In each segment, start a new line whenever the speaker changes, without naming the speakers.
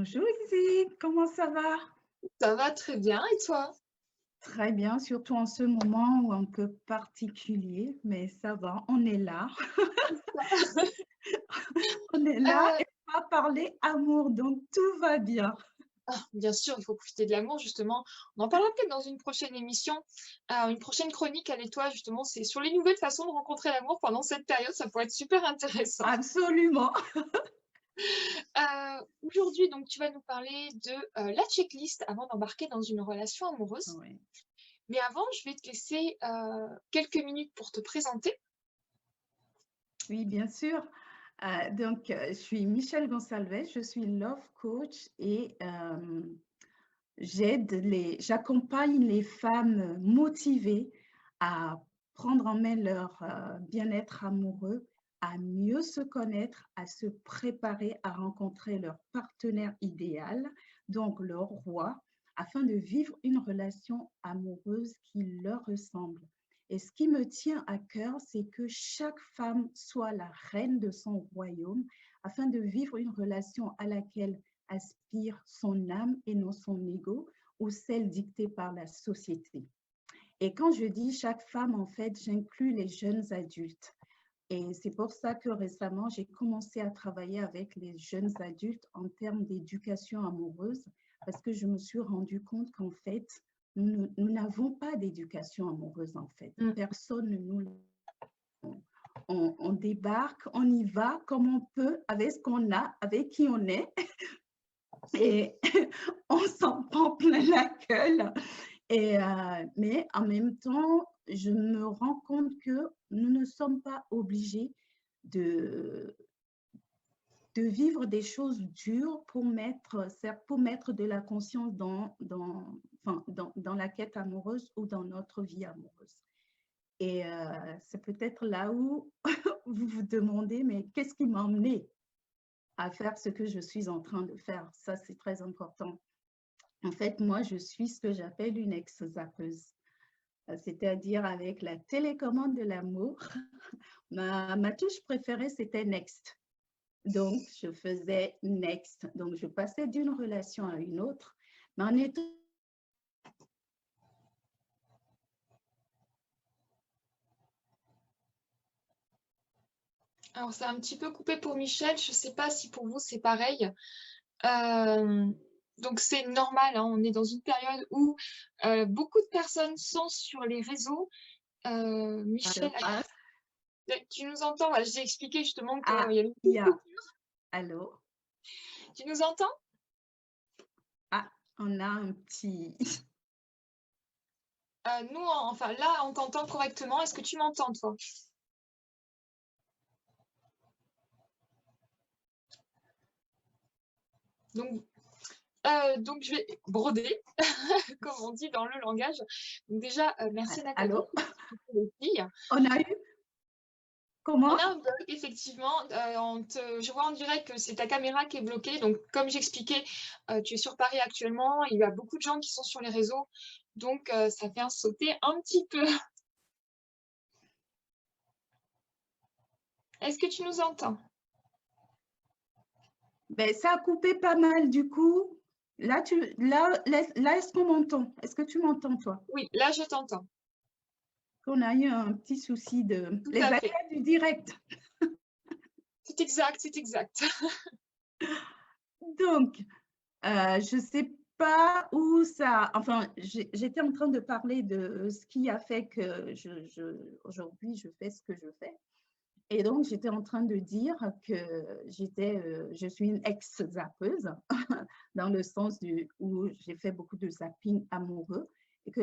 Bonjour Izzy, comment ça va?
Ça va très bien et toi?
Très bien, surtout en ce moment un peu particulier, mais ça va, on est là. On est là
Heu,
et on va parler amour, donc tout va bien.
Bien sûr, il faut profiter de l'amour justement. On en parlera peut-être dans une prochaine émission, une prochaine chronique avec toi justement, c'est sur les nouvelles façons de rencontrer l'amour pendant cette période, ça pourrait être super intéressant.
Absolument.
Aujourd'hui donc tu vas nous parler de, la checklist avant d'embarquer dans une relation amoureuse.
Oui,
Mais avant, je vais te laisser, quelques minutes pour te présenter.
oui, bien sûr. Je suis Michelle Gonsalves, je suis love coach et j'accompagne les femmes motivées à prendre en main leur bien-être amoureux, à mieux se connaître, à se préparer à rencontrer leur partenaire idéal, donc leur roi, afin de vivre une relation amoureuse qui leur ressemble. Et ce qui me tient à cœur, c'est que chaque femme soit la reine de son royaume, afin de vivre une relation à laquelle aspire son âme et non son ego ou celle dictée par la société. Et quand je dis chaque femme, en fait, j'inclus les jeunes adultes. Et c'est pour ça que récemment, j'ai commencé à travailler avec les jeunes adultes en termes d'éducation amoureuse, parce que je me suis rendu compte qu'en fait, nous n'avons pas d'éducation amoureuse, en fait.
Mmh.
Personne ne nous... On débarque, on y va comme on peut, avec ce qu'on a, avec qui on est, et on s'en prend plein la gueule. Mais en même temps, je me rends compte que nous ne sommes pas obligés de, de vivre des choses dures pour mettre de la conscience dans la quête amoureuse ou dans notre vie amoureuse. Et c'est peut-être là où vous vous demandez, mais qu'est-ce qui m'a emmené à faire ce que je suis en train de faire? Ça, c'est très important. En fait, moi, je suis ce que j'appelle une ex-zappeuse, c'est-à-dire avec la télécommande de l'amour. Ma touche préférée, c'était Next. Donc, je faisais Next. Donc, je passais d'une relation à une autre, mais en étant...
Alors c'est un petit peu coupé pour Michel, je sais pas si pour vous c'est pareil. Hem, donc c'est normal, hein, on est dans une période où, beaucoup de personnes sont sur les réseaux. Michel, tu nous entends? Voilà, j'ai expliqué justement qu'il
Ah,
y avait une
il
petite
y a...
coupure.
Allô?
Tu nous entends?
Ah, on a un petit...
Nous, enfin là, on t'entend correctement. Est-ce que tu m'entends toi? Donc donc je vais broder, comme on dit dans le langage. Donc déjà, merci Nathalie
Allô?
pour expliquer les filles.
On a eu...
On
Comment?
a un bug effectivement, je vois en direct que c'est ta caméra qui est bloquée, donc comme j'expliquais, tu es sur Paris actuellement, il y a beaucoup de gens qui sont sur les réseaux, donc ça fait un sauter un petit peu. Est-ce que tu nous entends?
Ben, ça a coupé pas mal, du coup. Là, est-ce qu'on m'entend? Est-ce que tu m'entends, toi?
Oui, là je t'entends.
On a eu un petit souci de...
Tout
Les
à
aléas
fait.
du direct.
C'est exact, c'est exact.
Donc, je ne sais pas où ça... Enfin, j'étais en train de parler de ce qui a fait que aujourd'hui, je fais ce que je fais. Et donc, j'étais en train de dire que je suis une ex-zappeuse, dans le sens où j'ai fait beaucoup de zapping amoureux, et que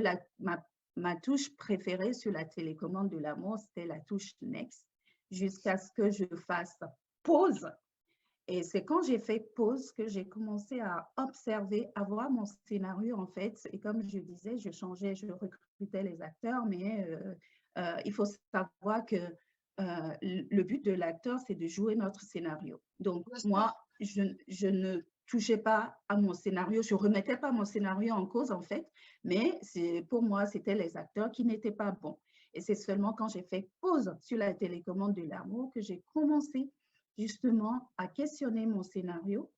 ma touche préférée sur la télécommande de l'amour, c'était la touche Next, jusqu'à ce que je fasse pause. Et c'est quand j'ai fait pause que j'ai commencé à observer, à voir mon scénario en fait. Et comme je disais, je changeais, je recrutais les acteurs, mais il faut savoir que le but de l'acteur, c'est de jouer notre scénario. Donc
Bien sûr.
moi, je ne touchais pas à mon scénario, je ne remettais pas mon scénario en cause en fait, mais pour moi, c'était les acteurs qui n'étaient pas bons. Et c'est seulement quand j'ai fait pause sur la télécommande de l'amour que j'ai commencé justement à questionner mon scénario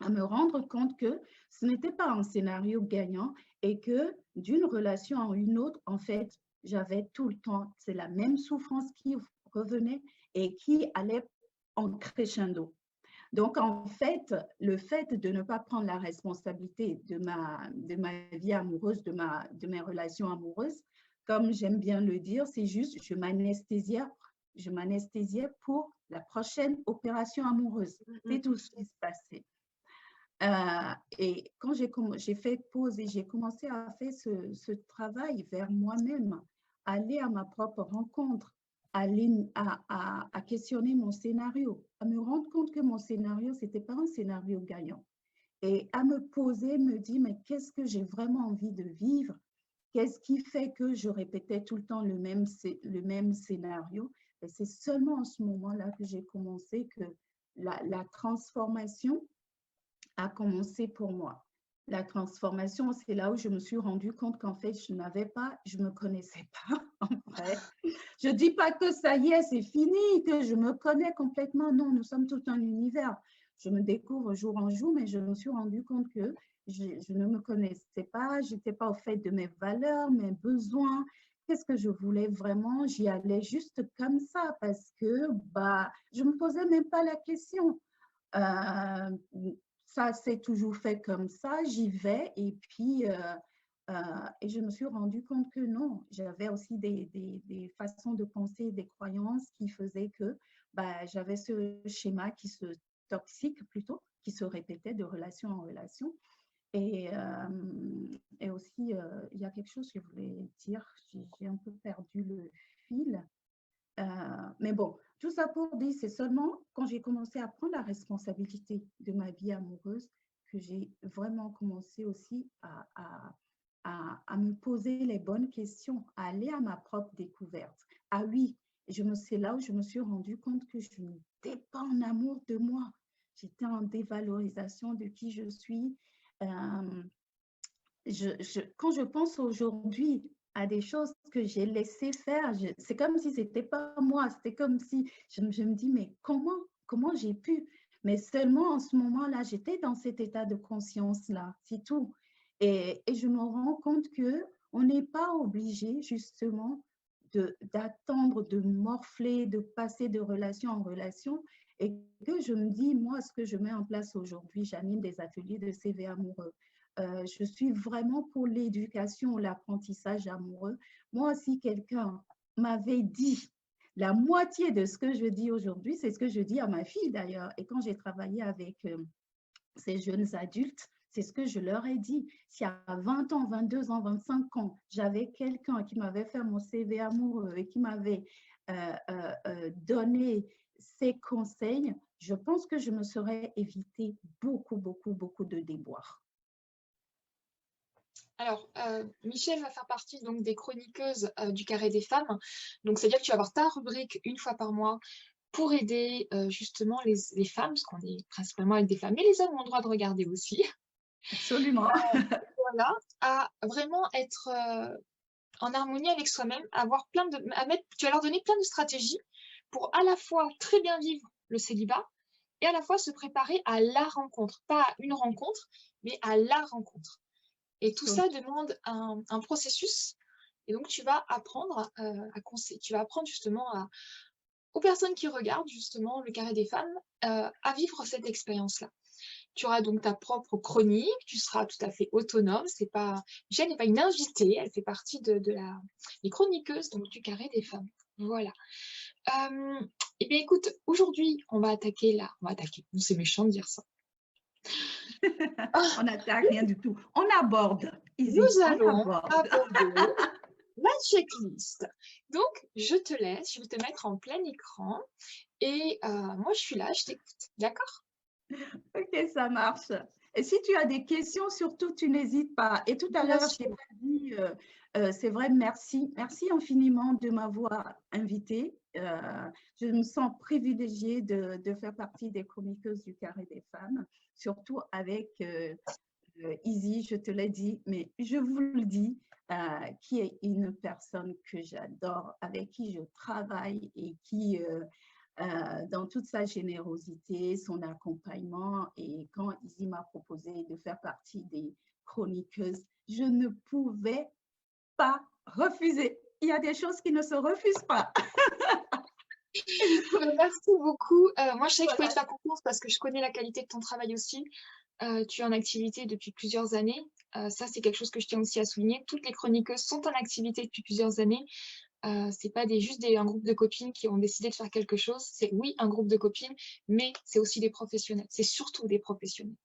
à me rendre compte que ce n'était pas un scénario gagnant et que d'une relation à une autre, en fait, j'avais tout le temps, c'est la même souffrance qui revenait et qui allait en crescendo. Donc, en fait, le fait de ne pas prendre la responsabilité de ma vie amoureuse, de mes relations amoureuses, comme j'aime bien le dire, c'est juste, je m'anesthésiais pour la prochaine opération amoureuse. C'est tout ce qui se passait. Et quand j'ai fait pause et j'ai commencé à faire ce travail vers moi-même, aller à ma propre rencontre, aller à questionner mon scénario, à me rendre compte que mon scénario, ce n'était pas un scénario gagnant. Et à me poser, me dire, mais qu'est-ce que j'ai vraiment envie de vivre? Qu'est-ce qui fait que je répétais tout le temps le même scénario? Et c'est seulement en ce moment-là que j'ai commencé que la transformation a commencé pour moi. La transformation, c'est là où je me suis rendu compte qu'en fait, je ne me connaissais pas en vrai. Je ne dis pas que ça y est, c'est fini, que je me connais complètement. Non, nous sommes tout un univers. Je me découvre jour en jour, mais je me suis rendu compte que je ne me connaissais pas, je n'étais pas au fait de mes valeurs, mes besoins. Qu'est-ce que je voulais vraiment? J'y allais juste comme ça parce que je ne me posais même pas la question. Euh, Ça s'est toujours fait comme ça, j'y vais et puis et je me suis rendu compte que non, j'avais aussi des façons de penser, des croyances qui faisaient que j'avais ce schéma toxique plutôt, qui se répétait de relation en relation. Et aussi, il y a quelque chose que je voulais dire, j'ai un peu perdu le fil. Mais bon, tout ça pour dire, c'est seulement quand j'ai commencé à prendre la responsabilité de ma vie amoureuse que j'ai vraiment commencé aussi à me poser les bonnes questions, à aller à ma propre découverte. Ah oui, c'est là où je me suis rendu compte que je n'étais pas en amour de moi. J'étais en dévalorisation de qui je suis. Euh, Quand je pense aujourd'hui à des choses que j'ai laissées faire, c'est comme si ce n'était pas moi. C'était comme si je me dis, mais comment j'ai pu? Mais seulement en ce moment-là, j'étais dans cet état de conscience-là, c'est tout. Et je me rends compte qu'on n'est pas obligé justement d'attendre, de morfler, de passer de relation en relation. Et que je me dis, moi, ce que je mets en place aujourd'hui, j'anime des ateliers de CV amoureux. Je suis vraiment pour l'éducation, l'apprentissage amoureux. Moi aussi, quelqu'un m'avait dit la moitié de ce que je dis aujourd'hui, c'est ce que je dis à ma fille d'ailleurs. Et quand j'ai travaillé avec ces jeunes adultes, c'est ce que je leur ai dit. Si à 20 ans, 22 ans, 25 ans, j'avais quelqu'un qui m'avait fait mon CV amoureux et qui m'avait donné ses conseils, je pense que je me serais évité beaucoup de déboires.
Alors, Michel va faire partie donc des chroniqueuses du Carré des femmes. Donc, c'est-à-dire que tu vas avoir ta rubrique une fois par mois pour aider justement les femmes, parce qu'on est principalement avec des femmes, mais les hommes ont le droit de regarder aussi.
Absolument.
Voilà, à vraiment être en harmonie avec soi-même, avoir tu vas leur donner plein de stratégies pour à la fois très bien vivre le célibat et à la fois se préparer à la rencontre, pas à une rencontre, mais à la rencontre. Et tout ça demande un processus. Et donc, tu vas apprendre tu vas apprendre justement aux personnes qui regardent justement le Carré des femmes à vivre cette expérience-là. Tu auras donc ta propre chronique, tu seras tout à fait autonome. Michelle n'est pas une invitée, elle fait partie des chroniqueuses donc, du Carré des femmes. Voilà. Eh bien, écoute, aujourd'hui, on va attaquer. Bon, c'est méchant de dire ça.
On n'attaque rien du tout. On aborde.
Nous allons aborder la checklist. Donc, je te laisse, je vais te mettre en plein écran et moi, je suis là, je t'écoute. D'accord?
Ok, ça marche. Et si tu as des questions, surtout, tu n'hésites pas. Et tout à l'heure, je t'ai pas dit, c'est vrai, merci. Merci infiniment de m'avoir invitée. Je me sens privilégiée de faire partie des chroniqueuses du Carré des femmes, surtout avec Izzy, je te l'ai dit, mais je vous le dis, qui est une personne que j'adore, avec qui je travaille et qui dans toute sa générosité, son accompagnement. Et quand Izzy m'a proposé de faire partie des chroniqueuses, je ne pouvais pas refuser. Il y a des choses qui ne se refusent pas.
Merci beaucoup. Moi, je sais que je pouvais
Voilà.
te faire confiance parce que je connais la qualité de ton travail aussi. Tu es en activité depuis plusieurs années. Ça, c'est quelque chose que je tiens aussi à souligner. Toutes les chroniqueuses sont en activité depuis plusieurs années. C'est pas un groupe de copines qui ont décidé de faire quelque chose. C'est oui, un groupe de copines, mais c'est aussi des professionnels. C'est surtout des professionnels.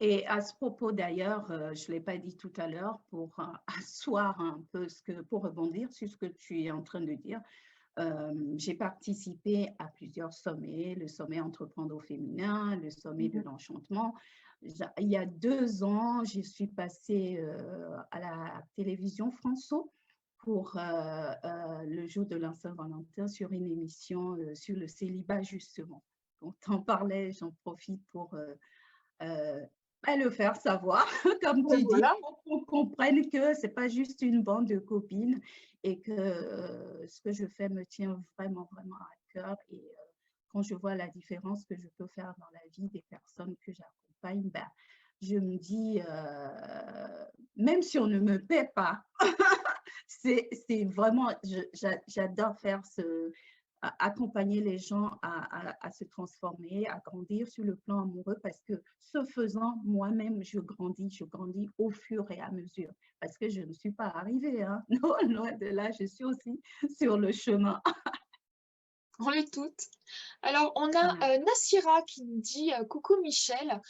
Et à ce propos d'ailleurs, je ne l'ai pas dit tout à l'heure, pour asseoir un peu pour rebondir sur ce que tu es en train de dire, j'ai participé à plusieurs sommets, le sommet Entreprendre au féminin, le sommet de l'enchantement. Il y a 2 ans, je suis passée à la télévision François pour le jour de la Saint-Valentin sur une émission sur le célibat justement. On t'en parlait, j'en profite pour le faire savoir, comme tu dis,
Voilà.
pour qu'on comprenne que ce n'est pas juste une bande de copines et que ce que je fais me tient vraiment, vraiment à cœur. Et quand je vois la différence que je peux faire dans la vie des personnes que j'accompagne, ben, je me dis, même si on ne me paie pas, c'est vraiment, j'adore faire accompagner les gens à se transformer, à grandir sur le plan amoureux parce que ce faisant, moi-même, je grandis au fur et à mesure parce que je ne suis pas arrivée, hein. Non, loin de là, je suis aussi sur le chemin.
On l'est toutes. Alors, on a Nassira qui nous dit coucou Michel,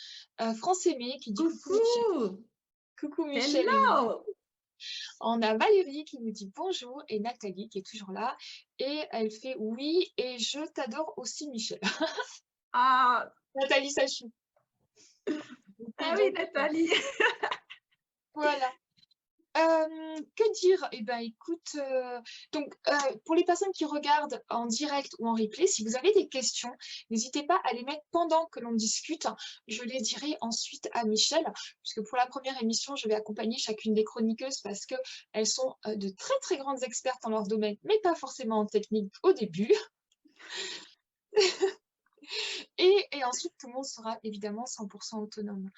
France Aimée qui dit coucou Michel.
Coucou!
Coucou Michel.
Hello!
On a Valérie qui nous dit bonjour et Nathalie qui est toujours là. Et elle fait oui et je t'adore aussi Michel.
Ah,
Nathalie Sachou.
ah oui, Nathalie!
Voilà. Que dire? Eh ben, écoute, pour les personnes qui regardent en direct ou en replay, si vous avez des questions, n'hésitez pas à les mettre pendant que l'on discute. Je les dirai ensuite à Michel, puisque pour la première émission, je vais accompagner chacune des chroniqueuses parce qu'elles sont de très très grandes expertes en leur domaine, mais pas forcément en technique au début. Et ensuite, tout le monde sera évidemment 100% autonome.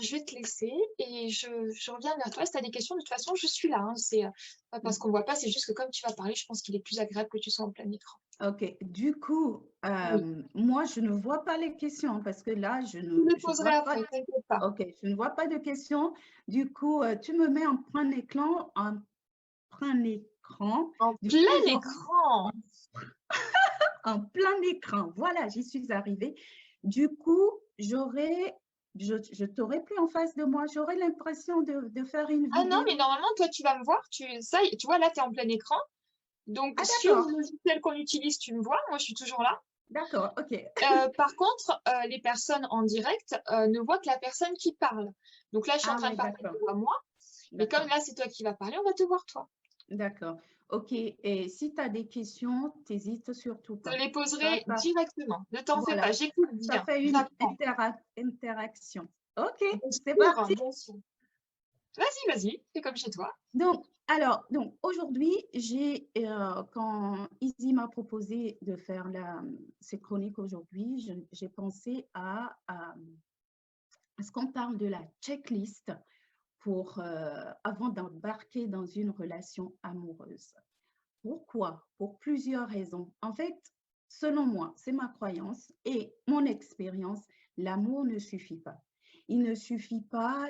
Je vais te laisser et je reviens vers toi. Si tu as des questions, de toute façon, je suis là. Hein. C'est pas parce qu'on ne voit pas, c'est juste que comme tu vas parler, je pense qu'il est plus agréable que tu sois en plein écran.
Ok, du coup,
Oui.
moi, je ne vois pas les questions parce que là, je
Je les
ne
poserai
vois pas.
après, t'inquiète pas.
Ok, je ne vois pas de questions. Du coup, tu me mets en plein écran,
En
Du coup,
plein écran.
en plein écran. Voilà, j'y suis arrivée. Du coup, je t'aurais plus en face de moi. J'aurais l'impression de faire une
Ah non,
vidéo.
mais normalement, toi, tu vas me voir. Tu vois, là, tu es en plein écran. Donc,
Ah,
sur
d'accord,
le logiciel qu'on utilise, tu me vois. Moi, je suis toujours là.
d'accord, ok.
Par contre, les personnes en direct ne voient que la personne qui parle. Donc là, je suis en
Ah
train de
ouais,
parler,
d'accord,
tu vois moi. Mais comme
d'accord.
là, c'est toi qui vas parler, on va te voir toi.
D'accord. OK. Et si tu as des questions, n'hésite surtout
Je
pas.
les
Ça,
poserai
ça,
directement. Ne t'en fais pas,
voilà,
j'écoute
ça
bien,
fait une
j'apprends.
interaction. OK,
Bien
c'est
sûr,
parti.
bien sûr. Vas-y, vas-y, c'est comme chez toi.
Donc aujourd'hui, quand Izzy m'a proposé de faire cette chronique aujourd'hui, j'ai pensé à ce qu'on parle de la checklist avant d'embarquer dans une relation amoureuse. Pourquoi? Pour plusieurs raisons. En fait, selon moi, c'est ma croyance et mon expérience, l'amour ne suffit pas. Il ne suffit pas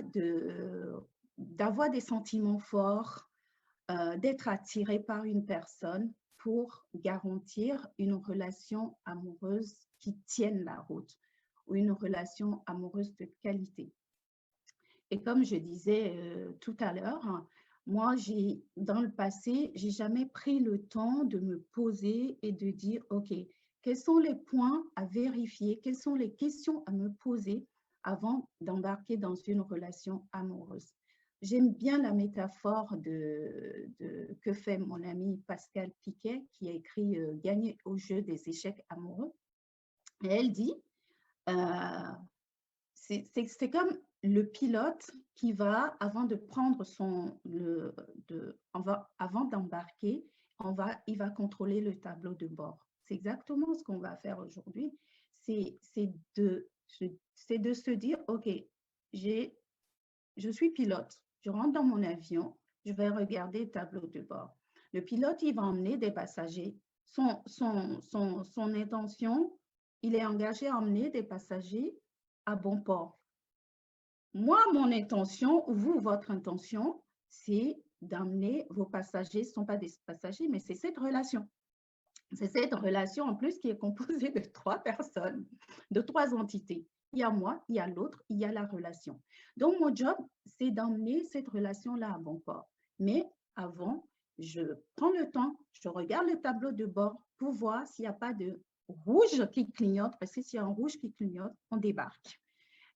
d'avoir des sentiments forts, d'être attiré par une personne pour garantir une relation amoureuse qui tienne la route ou une relation amoureuse de qualité. Et comme je disais tout à l'heure, moi, dans le passé, j'ai jamais pris le temps de me poser et de dire, OK, quels sont les points à vérifier, quelles sont les questions à me poser avant d'embarquer dans une relation amoureuse. J'aime bien la métaphore que fait mon ami Pascal Piquet, qui a écrit Gagner au jeu des échecs amoureux. Et elle dit, c'est comme le pilote qui va, avant de prendre avant d'embarquer, il va contrôler le tableau de bord. c'est exactement ce qu'on va faire aujourd'hui. C'est de se dire, OK, je suis pilote, je rentre dans mon avion, je vais regarder le tableau de bord. Le pilote, il va emmener des passagers. Son intention, il est engagé à emmener des passagers à bon port. Moi, mon intention, ou vous, votre intention, c'est d'amener vos passagers, ce ne sont pas des passagers, mais c'est cette relation. C'est cette relation en plus qui est composée de 3 personnes, de 3 entités. Il y a moi, il y a l'autre, il y a la relation. Donc, mon job, c'est d'emmener cette relation-là à bon port. Mais avant, je prends le temps, je regarde le tableau de bord pour voir s'il n'y a pas de rouge qui clignote, parce que s'il y a un rouge qui clignote, on débarque.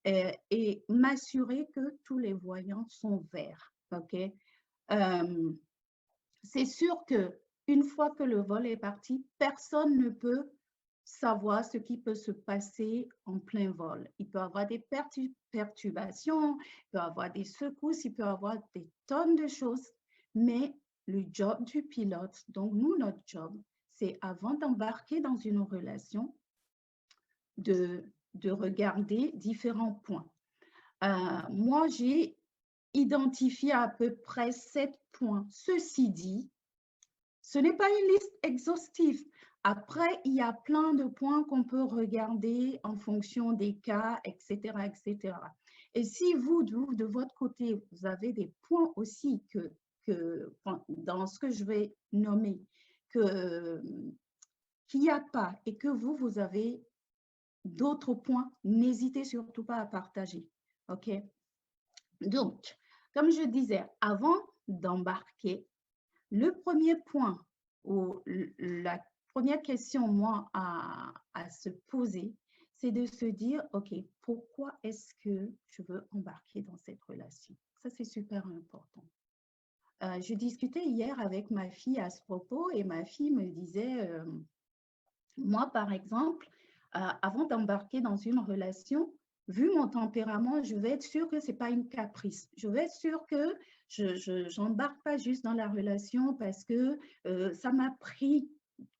Et m'assurer que tous les voyants sont verts. Okay? C'est sûr que une fois que le vol est parti, personne ne peut savoir ce qui peut se passer en plein vol. Il peut y avoir des perturbations, il peut y avoir des secousses, il peut y avoir des tonnes de choses, mais le job du pilote, donc nous, notre job, c'est avant d'embarquer dans une relation, de regarder différents points. Moi, j'ai identifié à peu près 7 points. Ceci dit, ce n'est pas une liste exhaustive. Après, il y a plein de points qu'on peut regarder en fonction des cas, etc., etc. Et si vous, de votre côté, vous avez des points aussi dans ce que je vais nommer, qu'il n'y a pas et que vous avez d'autres points, n'hésitez surtout pas à partager. OK? Donc, comme je disais, avant d'embarquer, le premier point ou la première question, moi, à se poser, c'est de se dire, OK, pourquoi est-ce que je veux embarquer dans cette relation? Ça, c'est super important. Je discutais hier avec ma fille à ce propos et ma fille me disait, moi, par exemple, avant d'embarquer dans une relation, vu mon tempérament, je vais être sûre que ce n'est pas une caprice. Je vais être sûre que je n'embarque pas juste dans la relation parce que ça m'a pris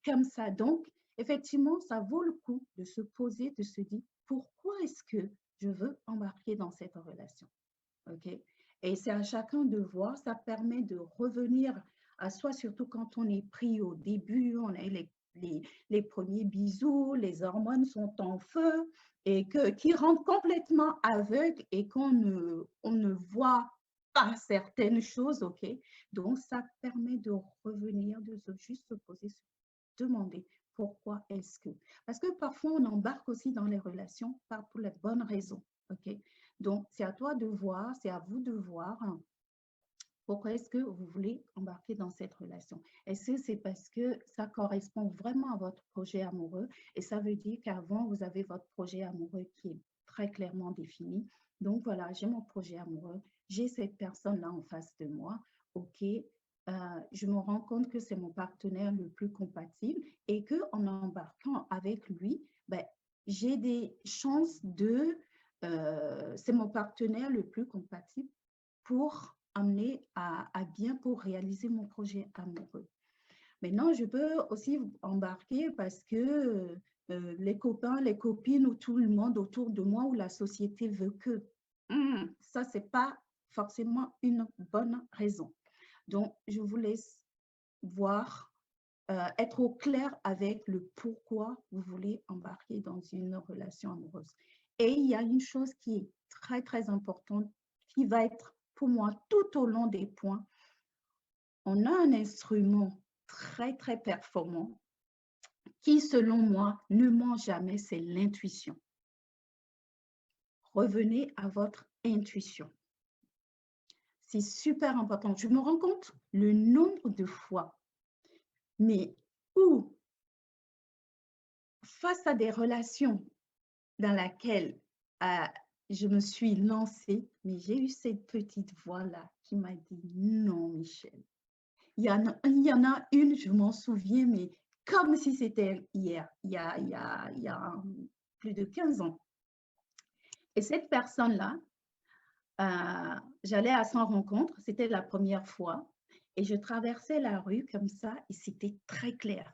comme ça. Donc, effectivement, ça vaut le coup de se poser, de se dire, pourquoi est-ce que je veux embarquer dans cette relation? OK? Et c'est à chacun de voir, ça permet de revenir à soi, surtout quand on est pris au début, on a les premiers bisous, les hormones sont en feu et qui rendent complètement aveugle et on ne voit pas certaines choses, OK? Donc, ça permet de revenir, de juste se poser, se demander pourquoi est-ce que. Parce que parfois, on embarque aussi dans les relations pour les bonnes raisons, OK? Donc, c'est à toi de voir, c'est à vous de voir pourquoi est-ce que vous voulez embarquer dans cette relation. Est-ce que c'est parce que ça correspond vraiment à votre projet amoureux? Et ça veut dire qu'avant, vous avez votre projet amoureux qui est très clairement défini. Donc, voilà, j'ai mon projet amoureux, j'ai cette personne-là en face de moi. OK, je me rends compte que c'est mon partenaire le plus compatible et qu'en embarquant avec lui, ben, j'ai des chances c'est mon partenaire le plus compatible pour amener à bien pour réaliser mon projet amoureux. Maintenant, je peux aussi embarquer parce que les copains, les copines ou tout le monde autour de moi ou la société veut que. Ça, ce n'est pas forcément une bonne raison. Donc, je vous laisse voir, être au clair avec le pourquoi vous voulez embarquer dans une relation amoureuse. Et il y a une chose qui est très, très importante qui va être pour moi tout au long des points. On a un instrument très, très performant qui, selon moi, ne ment jamais, c'est l'intuition. Revenez à votre intuition. C'est super important. Je me rends compte le nombre de fois, mais où, face à des relations dans lesquelles je me suis lancée, mais j'ai eu cette petite voix-là qui m'a dit « Non, Michel ». Il y en a une, je m'en souviens, mais comme si c'était hier, il y a plus de 15 ans. Et cette personne-là, j'allais à son rencontre, c'était la première fois, et je traversais la rue comme ça, et c'était très clair.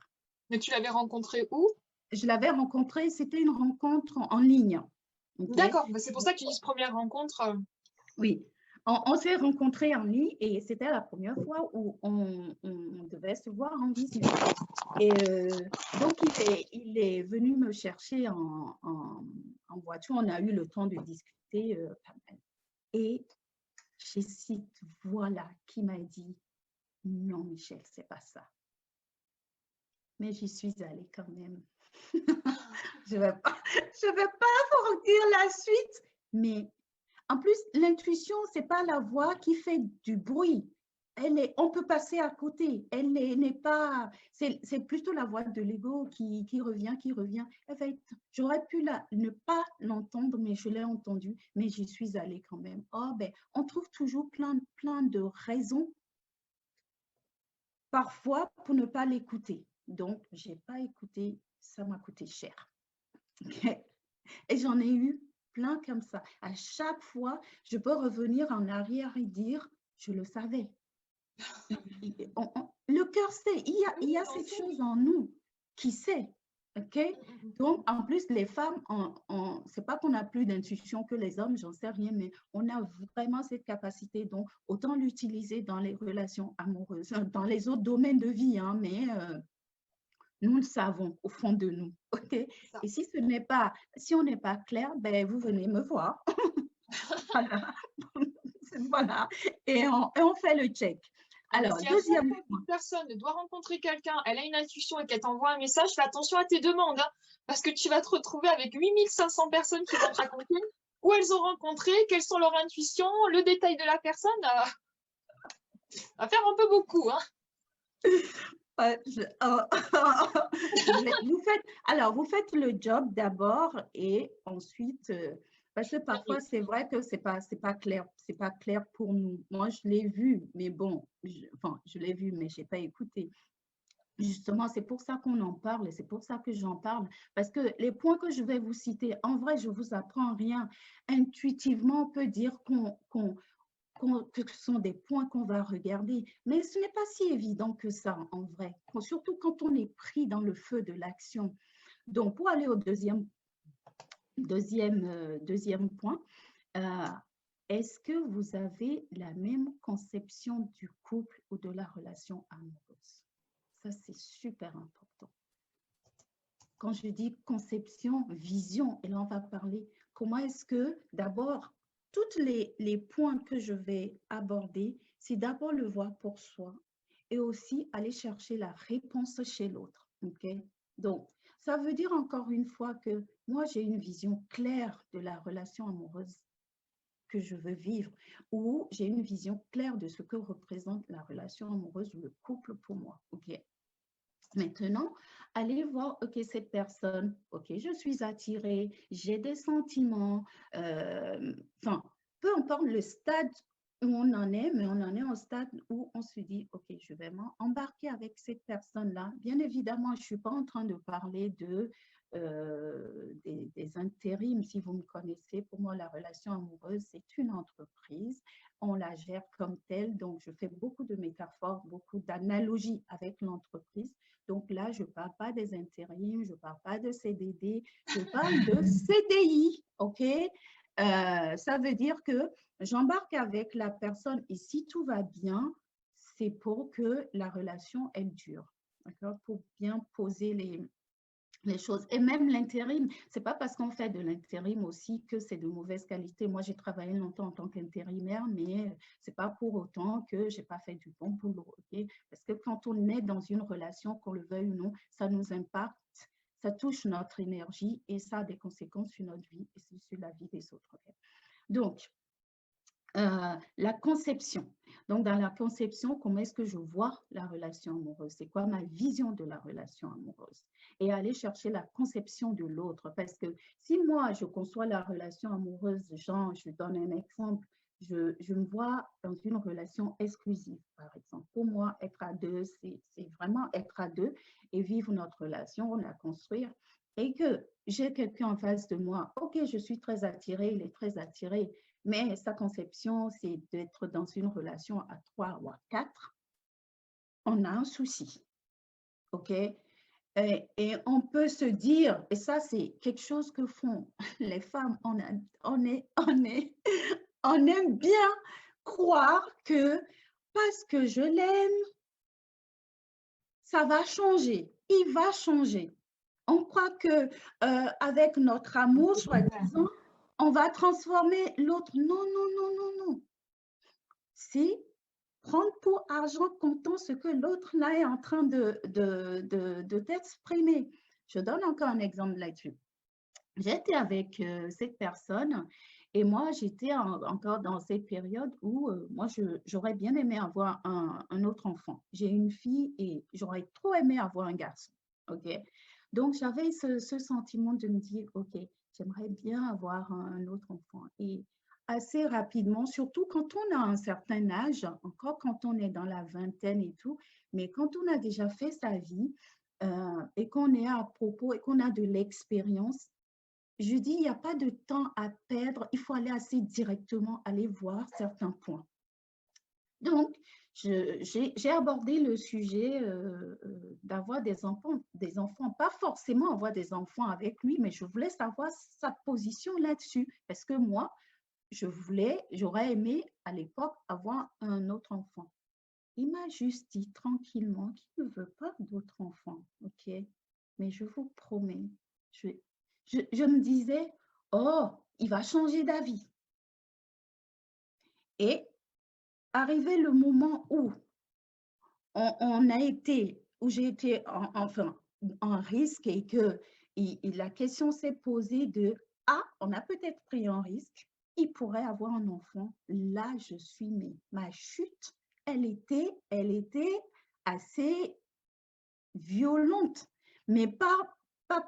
Mais tu l'avais rencontré où?
Je l'avais rencontré, c'était une rencontre en ligne. OK?
D'accord, bah, c'est pour ça que tu dis première rencontre.
Oui, on s'est rencontrés en ligne et c'était la première fois où on devait se voir en visio. Et donc, il est venu me chercher en voiture. On a eu le temps de discuter pas mal. Et j'ai cette voix-là qui m'a dit, non, Michel, c'est pas ça. Mais j'y suis allée quand même. Je ne vais pas vous dire la suite, mais en plus, l'intuition, ce n'est pas la voix qui fait du bruit. On peut passer à côté. Elle n'est pas. C'est plutôt la voix de l'ego qui revient, qui revient. J'aurais pu ne pas l'entendre, mais je l'ai entendu, mais j'y suis allée quand même. Oh, ben, on trouve toujours plein de raisons, parfois, pour ne pas l'écouter. Donc, je n'ai pas écouté, ça m'a coûté cher. Et j'en ai eu plein comme ça. À chaque fois, je peux revenir en arrière et dire, je le savais. Le cœur sait, il y a cette chose en nous qui sait. OK? Donc, en plus, les femmes, c'est pas qu'on a plus d'intuition que les hommes, j'en sais rien, mais on a vraiment cette capacité. Donc, autant l'utiliser dans les relations amoureuses, dans les autres domaines de vie, hein, mais nous le savons au fond de nous. OK? Et si on n'est pas clair, ben, vous venez me voir. Voilà. Voilà. Et on fait le check. Alors,
si
deuxième
une personne doit rencontrer quelqu'un, elle a une intuition et qu'elle t'envoie un message, fais attention à tes demandes, hein, parce que tu vas te retrouver avec 8500 personnes qui vont te raconter où elles ont rencontré, quelles sont leurs intuitions, le détail de la personne. Va faire un peu beaucoup. Hein.
Vous faites le job d'abord et ensuite, parce que parfois c'est vrai que c'est pas clair pour nous. Moi je l'ai vu, mais bon, je l'ai vu, mais j'ai pas écouté. Justement, c'est pour ça qu'on en parle et c'est pour ça que j'en parle. Parce que les points que je vais vous citer, en vrai, je vous apprends rien. Intuitivement, on peut dire que ce sont des points qu'on va regarder. Mais ce n'est pas si évident que ça, en vrai, surtout quand on est pris dans le feu de l'action. Donc, pour aller au deuxième point, est-ce que vous avez la même conception du couple ou de la relation amoureuse? Ça, c'est super important. Quand je dis conception, vision, et là, on va parler comment est-ce que, d'abord, tous les points que je vais aborder, c'est d'abord le voir pour soi et aussi aller chercher la réponse chez l'autre. Okay? Donc, ça veut dire encore une fois que moi, j'ai une vision claire de la relation amoureuse que je veux vivre ou j'ai une vision claire de ce que représente la relation amoureuse ou le couple pour moi. Okay? Maintenant, allez voir, OK, cette personne, OK, je suis attirée, j'ai des sentiments, peu importe le stade où on en est, mais on en est au stade où on se dit, OK, je vais m'embarquer avec cette personne-là. Bien évidemment, je ne suis pas en train de parler des intérims. Si vous me connaissez, pour moi, la relation amoureuse, c'est une entreprise. On la gère comme telle. Donc, je fais beaucoup de métaphores, beaucoup d'analogies avec l'entreprise. Donc là, je ne parle pas des intérims, je ne parle pas de CDD, je parle de CDI, OK? Ça veut dire que j'embarque avec la personne et si tout va bien, c'est pour que la relation, elle dure, d'accord? Pour bien poser les choses. Et même l'intérim, ce n'est pas parce qu'on fait de l'intérim aussi que c'est de mauvaise qualité. Moi, j'ai travaillé longtemps en tant qu'intérimaire, mais ce n'est pas pour autant que je n'ai pas fait du bon boulot. Okay? Parce que quand on est dans une relation, qu'on le veuille ou non, ça nous impacte, ça touche notre énergie et ça a des conséquences sur notre vie et sur la vie des autres. Okay? Donc, la conception. Donc, dans la conception, comment est-ce que je vois la relation amoureuse? C'est quoi ma vision de la relation amoureuse? Et aller chercher la conception de l'autre. Parce que si moi, je conçois la relation amoureuse, genre, je donne un exemple, je me vois dans une relation exclusive, par exemple. Pour moi, être à deux, c'est vraiment être à deux et vivre notre relation, la construire. Et que j'ai quelqu'un en face de moi, ok, je suis très attirée, il est très attiré, mais sa conception, c'est d'être dans une relation à 3 ou à 4. On a un souci, OK? Et on peut se dire, et ça c'est quelque chose que font les femmes, on aime bien croire que parce que je l'aime, ça va changer, il va changer. On croit que avec notre amour, soi-disant, on va transformer l'autre. Non, non, non, non, non. C'est prendre pour argent comptant ce que l'autre là est en train de t'exprimer. Je donne encore un exemple là-dessus. J'étais avec cette personne et moi, j'étais encore dans cette période où moi, j'aurais bien aimé avoir un autre enfant. J'ai une fille et j'aurais trop aimé avoir un garçon. OK? Donc, j'avais ce sentiment de me dire, OK, j'aimerais bien avoir un autre enfant. Et assez rapidement, surtout quand on a un certain âge, encore quand on est dans la vingtaine et tout, mais quand on a déjà fait sa vie et qu'on est à propos et qu'on a de l'expérience, je dis, il n'y a pas de temps à perdre, il faut aller assez directement, aller voir certains points. Donc, j'ai abordé le sujet d'avoir des enfants, pas forcément avoir des enfants avec lui, mais je voulais savoir sa position là-dessus, parce que moi, j'aurais aimé à l'époque avoir un autre enfant. Il m'a juste dit tranquillement qu'il ne veut pas d'autres enfants, ok? Mais je vous promets, je me disais, oh, il va changer d'avis. Et arrivé le moment où où j'ai été en risque et que la question s'est posée de, ah, on a peut-être pris un risque, il pourrait avoir un enfant. Là, je suis, mais ma chute, elle était assez violente, mais pas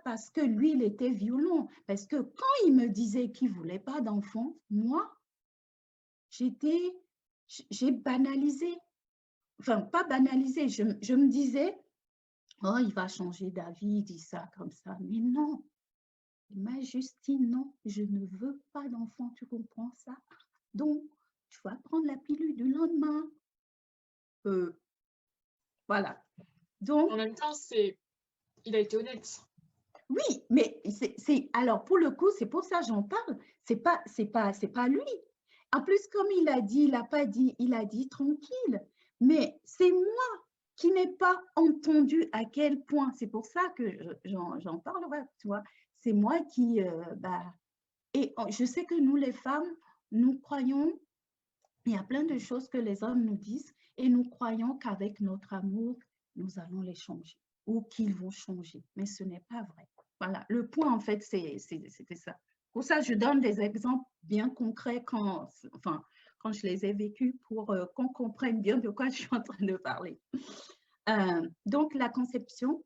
parce que lui, il était violent, parce que quand il me disait qu'il ne voulait pas d'enfant, moi, j'ai banalisé. Enfin, pas banalisé, je me disais, oh, il va changer d'avis, il dit ça comme ça. Mais non, il m'a juste dit non, je ne veux pas d'enfant, tu comprends ça? Donc, tu vas prendre la pilule du lendemain. Voilà. Donc,
En même temps, il a été honnête.
oui, mais alors pour le coup, c'est pour ça que j'en parle. C'est pas lui. En plus, comme il a dit, il n'a pas dit, il a dit tranquille. Mais c'est moi qui n'ai pas entendu à quel point. C'est pour ça que j'en parle, ouais, tu vois. C'est moi qui, et je sais que nous, les femmes, nous croyons, il y a plein de choses que les hommes nous disent, et nous croyons qu'avec notre amour, nous allons les changer ou qu'ils vont changer. Mais ce n'est pas vrai. Voilà, le point, en fait, c'était ça. Pour ça, je donne des exemples bien concrets quand je les ai vécus pour qu'on comprenne bien de quoi je suis en train de parler. Donc, la conception,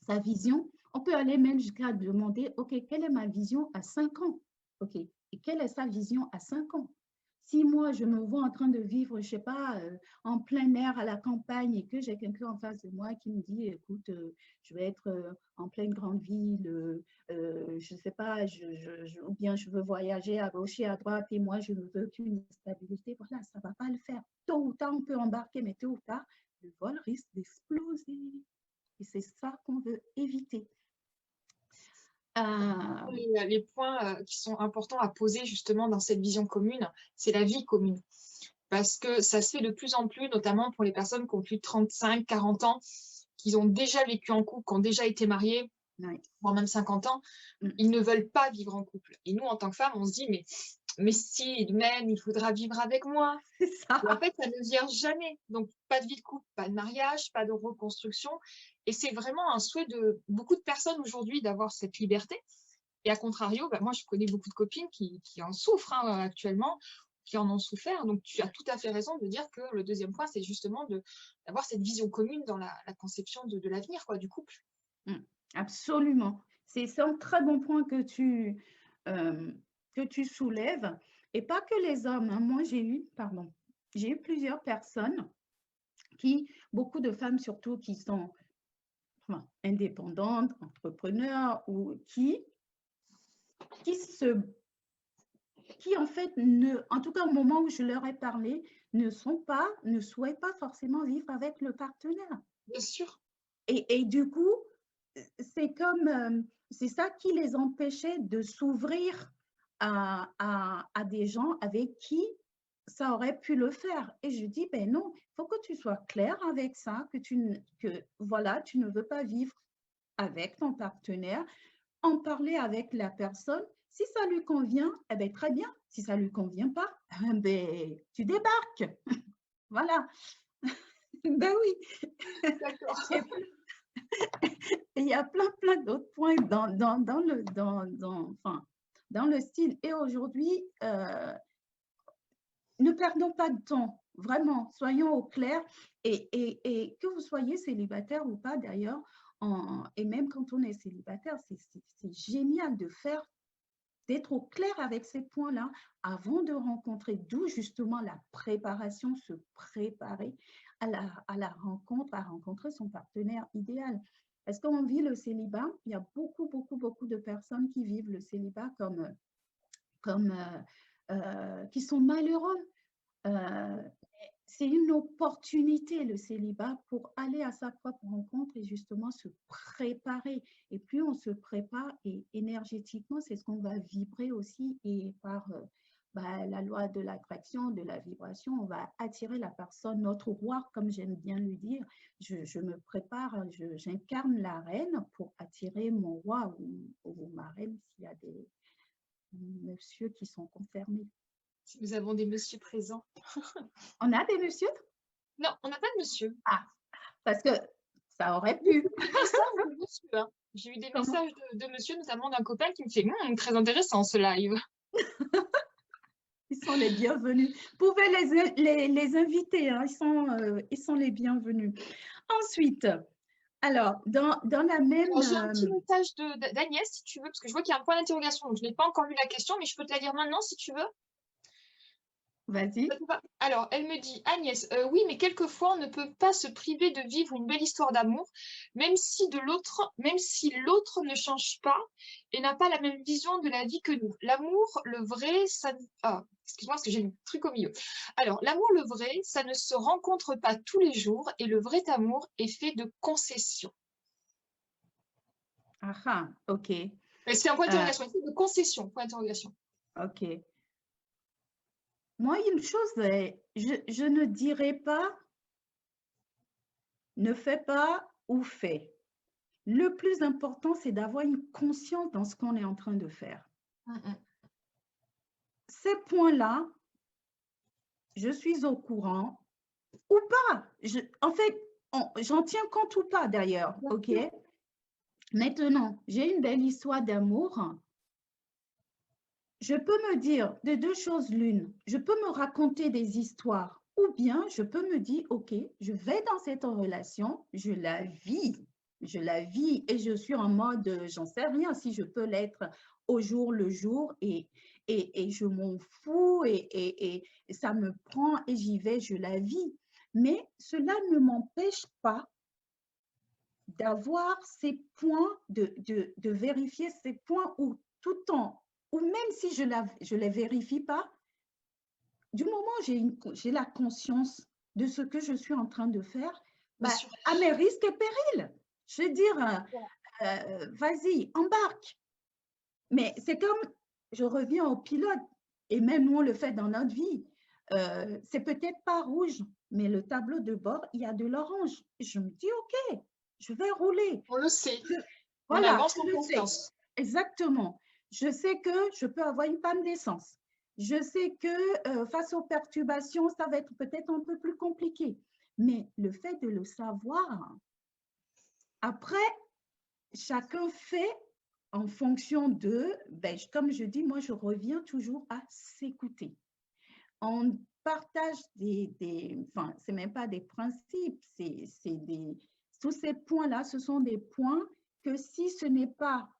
sa vision, on peut aller même jusqu'à demander, OK, quelle est ma vision à 5 ans? OK, et quelle est sa vision à 5 ans? Si moi, je me vois en train de vivre, je ne sais pas, en plein air à la campagne et que j'ai quelqu'un en face de moi qui me dit, écoute, je vais être en pleine grande ville, je ne sais pas, ou bien je veux voyager à gauche et à droite et moi, je ne veux qu'une stabilité, voilà, ça ne va pas le faire. Tôt ou tard, on peut embarquer, mais tôt ou tard, le vol risque d'exploser. Et c'est ça qu'on veut éviter.
Les points qui sont importants à poser justement dans cette vision commune, c'est la vie commune. Parce que ça se fait de plus en plus, notamment pour les personnes qui ont plus de 35, 40 ans, qui ont déjà vécu en couple, qui ont déjà été mariés,
Oui.
voire même 50 ans, ils ne veulent pas vivre en couple. Et nous, en tant que femmes, on se dit, mais si, même, il faudra vivre avec moi.
C'est ça.
Et en fait, ça ne vient jamais. Donc, pas de vie de couple, pas de mariage, pas de reconstruction. Et c'est vraiment un souhait de beaucoup de personnes aujourd'hui d'avoir cette liberté. Et à contrario, moi, je connais beaucoup de copines qui en souffrent actuellement, qui en ont souffert. Donc, tu as tout à fait raison de dire que le deuxième point, c'est justement d'avoir cette vision commune dans la conception de l'avenir du couple.
Absolument. C'est un très bon point que tu soulèves. Et pas que les hommes. Hein. Moi, j'ai eu plusieurs personnes beaucoup de femmes surtout qui sont indépendantes, entrepreneurs ou qui en fait, en tout cas au moment où je leur ai parlé, ne souhaitent pas forcément vivre avec le partenaire.
Bien sûr.
Et du coup, c'est comme, c'est ça qui les empêchait de s'ouvrir à des gens avec qui ça aurait pu le faire. Et je dis, ben non, il faut que tu sois clair avec ça, que voilà, tu ne veux pas vivre avec ton partenaire, en parler avec la personne. Si ça lui convient, eh ben, très bien. Si ça ne lui convient pas, eh ben, tu débarques. Voilà. Ben oui.
D'accord.
Et il y a plein d'autres points dans le style. Et aujourd'hui, ne perdons pas de temps, vraiment, soyons au clair. Et que vous soyez célibataire ou pas d'ailleurs, et même quand on est célibataire, c'est génial d'être au clair avec ces points-là avant de rencontrer, d'où justement la préparation, se préparer à la rencontre, à rencontrer son partenaire idéal. Est-ce qu'on vit le célibat? Il y a beaucoup de personnes qui vivent le célibat qui sont malheureux. C'est une opportunité, le célibat, pour aller à sa propre rencontre et justement se préparer. Et plus on se prépare, et énergétiquement, c'est ce qu'on va vibrer aussi. Et par la loi de l'attraction, de la vibration, on va attirer la personne, notre roi, comme j'aime bien lui dire. Je me prépare, j'incarne la reine pour attirer mon roi ou ma reine s'il y a des messieurs qui sont concernés.
Si nous avons des messieurs présents.
On a des messieurs?
Non, on n'a pas de monsieur.
Ah, parce que ça aurait pu.
De monsieur, hein. J'ai eu des
Comment?
messages de monsieur, notamment d'un copain qui me fait très intéressant ce live.
Ils sont les bienvenus. Vous pouvez les inviter, hein. Ils sont les bienvenus. Ensuite, alors, dans la même…
J'ai un petit message d'Agnès, si tu veux, parce que je vois qu'il y a un point d'interrogation. Donc, je n'ai pas encore lu la question, mais je peux te la lire maintenant, si tu veux.
Vas-y.
Alors, elle me dit, Agnès, oui, mais quelquefois, on ne peut pas se priver de vivre une belle histoire d'amour, même si l'autre ne change pas et n'a pas la même vision de la vie que nous. L'amour, le vrai, ça… Ah, excuse-moi, parce que j'ai le truc au milieu. Alors, l'amour, le vrai, ça ne se rencontre pas tous les jours et le vrai amour est fait de concessions.
Ah, ok.
C'est un point d'interrogation, il fait de concessions, point d'interrogation.
Ok. Moi, une chose, je ne dirais pas ne fais pas ou fais. Le plus important, c'est d'avoir une conscience dans ce qu'on est en train de faire. Ces points-là, je suis au courant ou pas. En fait, j'en tiens compte ou pas d'ailleurs, ok? Maintenant, j'ai une belle histoire d'amour. Je peux me dire de deux choses l'une. Je peux me raconter des histoires ou bien je peux me dire, ok, je vais dans cette relation, je la vis et je suis en mode, j'en sais rien si je peux l'être au jour le jour et je m'en fous et ça me prend et j'y vais, je la vis. Mais cela ne m'empêche pas d'avoir ces points, de vérifier ces points où tout en, ou même si je ne les vérifie pas, du moment où j'ai la conscience de ce que je suis en train de faire, à mes risques et périls. Je veux dire, vas-y, embarque. Mais c'est comme, je reviens au pilote, et même nous, on le fait dans notre vie. C'est peut-être pas rouge, mais le tableau de bord, il y a de l'orange. Je me dis, OK, je vais rouler.
On le sait.
Voilà,
on avance
je
en
le
confiance.
sais. Exactement. Je sais que je peux avoir une panne d'essence. Je sais que face aux perturbations, ça va être peut-être un peu plus compliqué. Mais le fait de le savoir, après, chacun fait en fonction de, comme je dis, moi, je reviens toujours à s'écouter. On partage enfin, c'est même pas des principes, tous ces points-là, ce sont des points que si ce n'est pas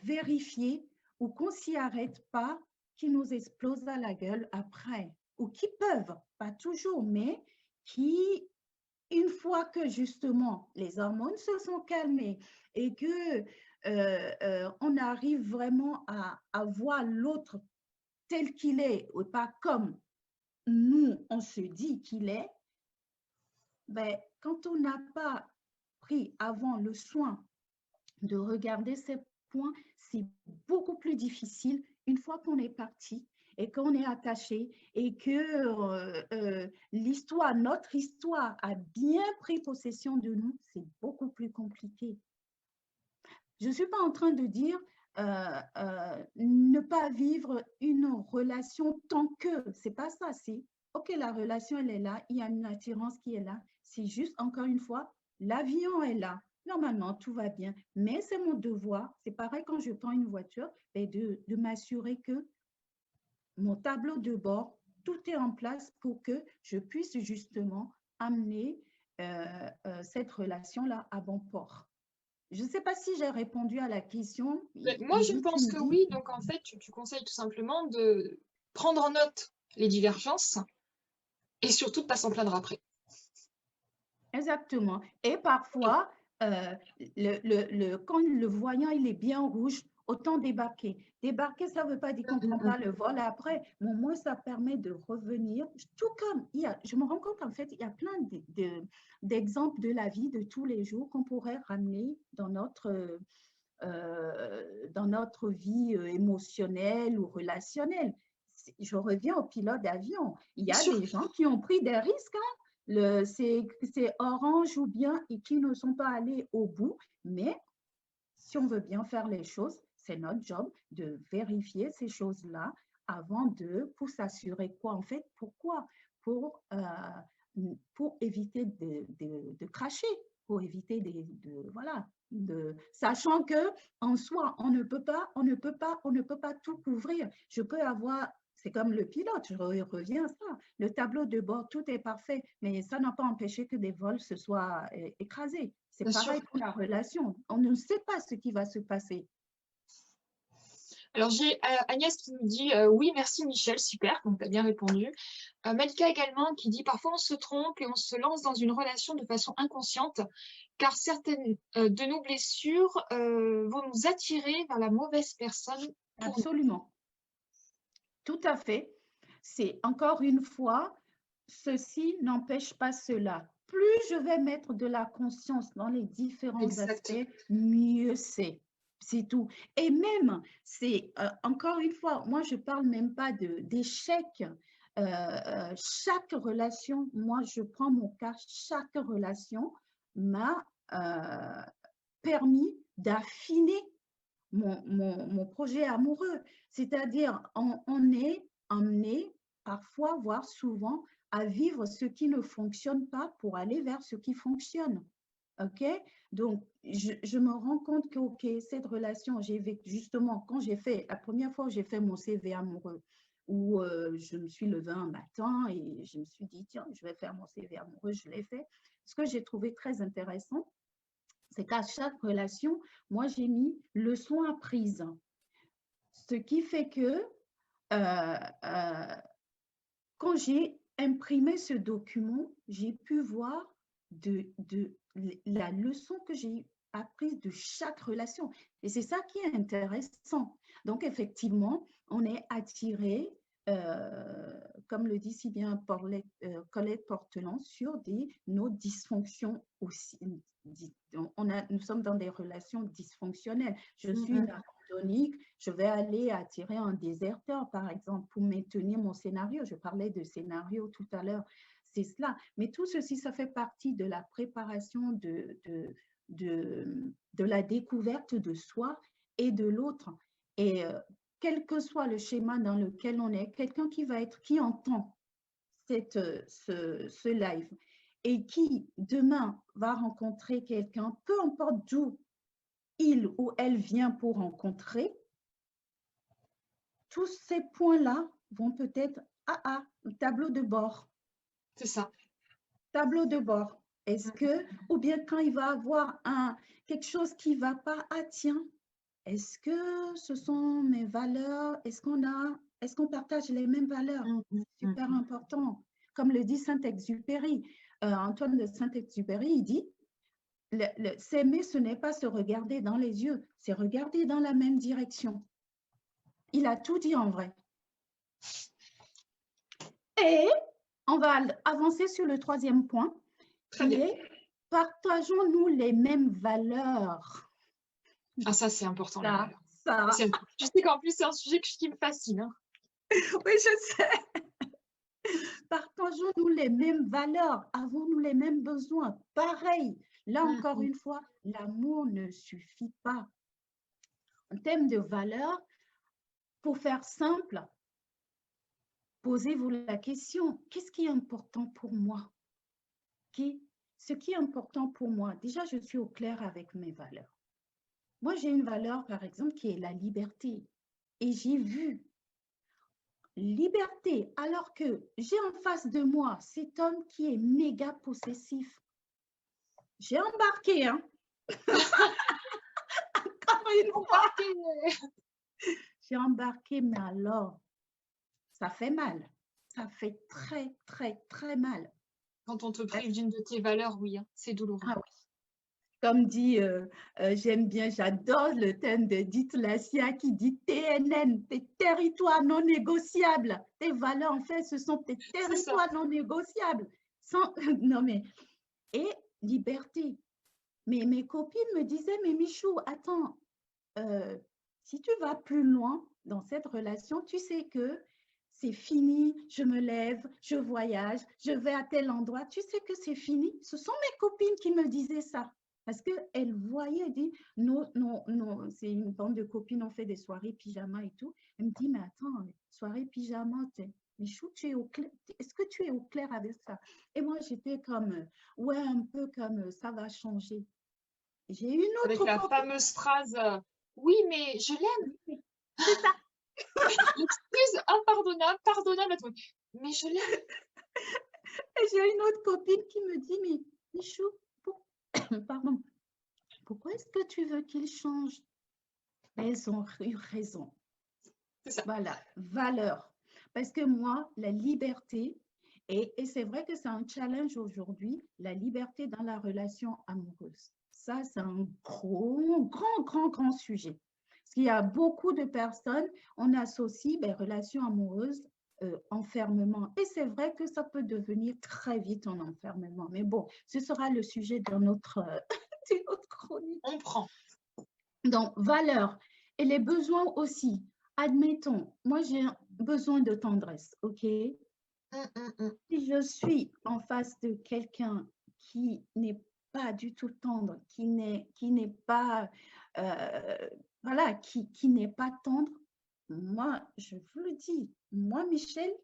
vérifié ou qu'on s'y arrête pas, qui nous explosent à la gueule après, ou qui peuvent, pas toujours, mais qui, une fois que justement les hormones se sont calmées et que on arrive vraiment à voir l'autre tel qu'il est, ou pas comme nous, on se dit qu'il est, quand on n'a pas pris avant le soin de regarder ces points, c'est beaucoup plus difficile une fois qu'on est parti et qu'on est attaché et que l'histoire, notre histoire a bien pris possession de nous, c'est beaucoup plus compliqué. Je ne suis pas en train de dire ne pas vivre une relation tant que, c'est pas ça, c'est ok, la relation elle est là, il y a une attirance qui est là, c'est juste encore une fois, l'avion est là, normalement tout va bien, mais c'est mon devoir, c'est pareil quand je prends une voiture, de m'assurer que mon tableau de bord, tout est en place pour que je puisse justement amener cette relation-là à bon port. Je ne sais pas si j'ai répondu à la question.
Moi, je
Lydie, tu
pense
me
que
dis.
oui. Donc, en fait, tu conseilles tout simplement de prendre en note les divergences et surtout de ne pas s'en plaindre après.
Exactement. Et parfois, quand le voyant il est bien rouge, autant débarquer. Débarquer, ça ne veut pas dire qu'on ne prend pas le vol après, mais au moins ça permet de revenir. Tout comme, je me rends compte qu'en fait, il y a plein d'exemples de la vie de tous les jours qu'on pourrait ramener dans notre vie émotionnelle ou relationnelle. Je reviens au pilote d'avion. Il y a des gens qui ont pris des risques, hein. C'est orange ou bien et qui ne sont pas allés au bout, mais si on veut bien faire les choses, c'est notre job de vérifier ces choses-là pour s'assurer quoi en fait, pourquoi? Pour éviter de cracher, pour éviter voilà, sachant que en soi, on ne peut pas tout couvrir. Je peux avoir, c'est comme le pilote, je reviens à ça, le tableau de bord, tout est parfait, mais ça n'a pas empêché que des vols se soient écrasés. C'est pareil pour la relation. On ne sait pas ce qui va se passer.
Alors, j'ai Agnès qui nous dit oui, merci Michel, super, donc tu as bien répondu. Malika également qui dit parfois on se trompe et on se lance dans une relation de façon inconsciente car certaines de nos blessures vont nous attirer vers la mauvaise personne.
Absolument. Tout à fait. C'est encore une fois, ceci n'empêche pas cela. Plus je vais mettre de la conscience dans les différents aspects, mieux c'est. C'est tout. Et même, c'est encore une fois, moi je parle même pas d'échec. Chaque relation, moi je prends mon cas, chaque relation m'a permis d'affiner mon projet amoureux. C'est-à-dire, on est amené parfois, voire souvent, à vivre ce qui ne fonctionne pas pour aller vers ce qui fonctionne. OK? Donc, je me rends compte que, OK, cette relation, j'ai vécu justement, quand la première fois où j'ai fait mon CV amoureux, où je me suis levée un matin et je me suis dit, tiens, je vais faire mon CV amoureux, je l'ai fait. Ce que j'ai trouvé très intéressant, c'est qu'à chaque relation, moi, j'ai mis leçon apprise. Ce qui fait que quand j'ai imprimé ce document, j'ai pu voir la leçon que j'ai apprise de chaque relation. Et c'est ça qui est intéressant. Donc, effectivement, on est attiré, comme le dit si bien Colette Portelan, sur nos dysfonctions aussi. Nous sommes dans des relations dysfonctionnelles. Je suis une arachidonique, je vais aller attirer un déserteur, par exemple, pour maintenir mon scénario. Je parlais de scénario tout à l'heure. C'est cela. Mais tout ceci, ça fait partie de la préparation de la découverte de soi et de l'autre. Et quel que soit le schéma dans lequel on est, quelqu'un qui entend ce live et qui demain va rencontrer quelqu'un, peu importe d'où il ou elle vient pour rencontrer, tous ces points-là vont peut-être, tableau de bord.
C'est ça.
Tableau de bord. Est-ce que, ou bien quand il va avoir quelque chose qui ne va pas, tiens, est-ce que ce sont mes valeurs? Est-ce qu'on partage les mêmes valeurs? Super important. Comme le dit Saint-Exupéry, Antoine de Saint-Exupéry, il dit, s'aimer, ce n'est pas se regarder dans les yeux, c'est regarder dans la même direction. Il a tout dit en vrai. Et on va avancer sur le troisième point, qui est partageons-nous les mêmes valeurs?
Ah, ça, c'est important, les
Ça,
valeurs.
ça,
Tu sais qu'en plus, c'est un sujet qui me fascine. Hein.
oui, je sais. Partageons-nous les mêmes valeurs, avons-nous les mêmes besoins. Pareil, là encore une fois, l'amour ne suffit pas. En termes de valeurs, pour faire simple, posez-vous la question, qu'est-ce qui est important pour moi? Ce qui est important pour moi, déjà, je suis au clair avec mes valeurs. Moi, j'ai une valeur, par exemple, qui est la liberté. Et j'ai vu liberté, alors que j'ai en face de moi cet homme qui est méga possessif. J'ai embarqué, hein? Encore une fois, j'ai embarqué, mais alors, ça fait mal. Ça fait très, très, très mal.
Quand on te prive d'une de tes valeurs, oui, hein, c'est douloureux.
Ah oui. Comme dit, j'aime bien, j'adore le thème de Dite Lassia qui dit TNN, tes territoires non négociables. Tes valeurs, en fait, ce sont tes territoires non négociables. Sans, non, mais, et liberté. Mais mes copines me disaient, mais Michou, attends, si tu vas plus loin dans cette relation, tu sais que c'est fini, je me lève, je voyage, je vais à tel endroit, tu sais que c'est fini. Ce sont mes copines qui me disaient ça. Parce qu'elles voyaient, elles disent, non, non, non, c'est une bande de copines, on fait des soirées pyjama et tout. Elle me dit, mais attends, soirée pyjama, Michou, est-ce que tu es au clair avec ça? Et moi, j'étais comme, ouais, un peu comme, ça va changer. J'ai une
Avec
autre
la
copine.
fameuse phrase oui, mais je l'aime.
C'est ça.
L'excuse impardonnable, pardonnable à toi. Mais je l'aime.
Et j'ai une autre copine qui me dit, mais Michou, pardon, pourquoi est-ce que tu veux qu'il change? Elles ont eu raison.
C'est ça.
Voilà, valeur. Parce que moi, la liberté, et c'est vrai que c'est un challenge aujourd'hui, la liberté dans la relation amoureuse. Ça, c'est un grand sujet. Parce qu'il y a beaucoup de personnes, on associe relations amoureuses, enfermement. Et c'est vrai que ça peut devenir très vite un enfermement. Mais bon, ce sera le sujet de notre chronique.
On prend.
Donc, valeur et les besoins aussi. Admettons, moi j'ai besoin de tendresse, ok? Si je suis en face de quelqu'un qui n'est pas du tout tendre, qui n'est pas, voilà, qui n'est pas tendre, moi, je vous le dis, moi, Michel,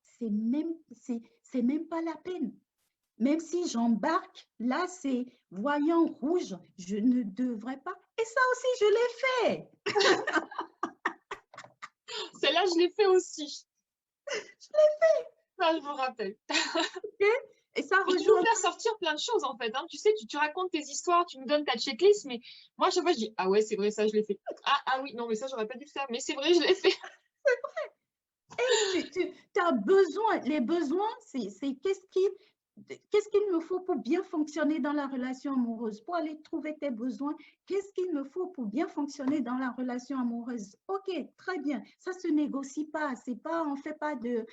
c'est même pas la peine. Même si j'embarque, là, c'est voyant rouge, je ne devrais pas. Et ça aussi, je l'ai fait.
Celle-là, je l'ai fait aussi.
Je l'ai fait.
Ça, je me rappelle.
Okay? Et ça
Mais tu nous
rejoint.
fais sortir plein de choses, en fait. Hein. Tu sais, tu racontes tes histoires, tu me donnes ta checklist, mais moi, à chaque fois, je dis, ah ouais, c'est vrai, ça, je l'ai fait. Ah oui, non, mais ça, j'aurais pas dû le faire, mais c'est vrai, je l'ai fait.
Et tu as besoin, les besoins, c'est qu'est-ce qu'il me faut pour bien fonctionner dans la relation amoureuse? Pour aller trouver tes besoins, qu'est-ce qu'il me faut pour bien fonctionner dans la relation amoureuse? Ok, très bien. Ça se négocie pas. C'est pas, on fait pas de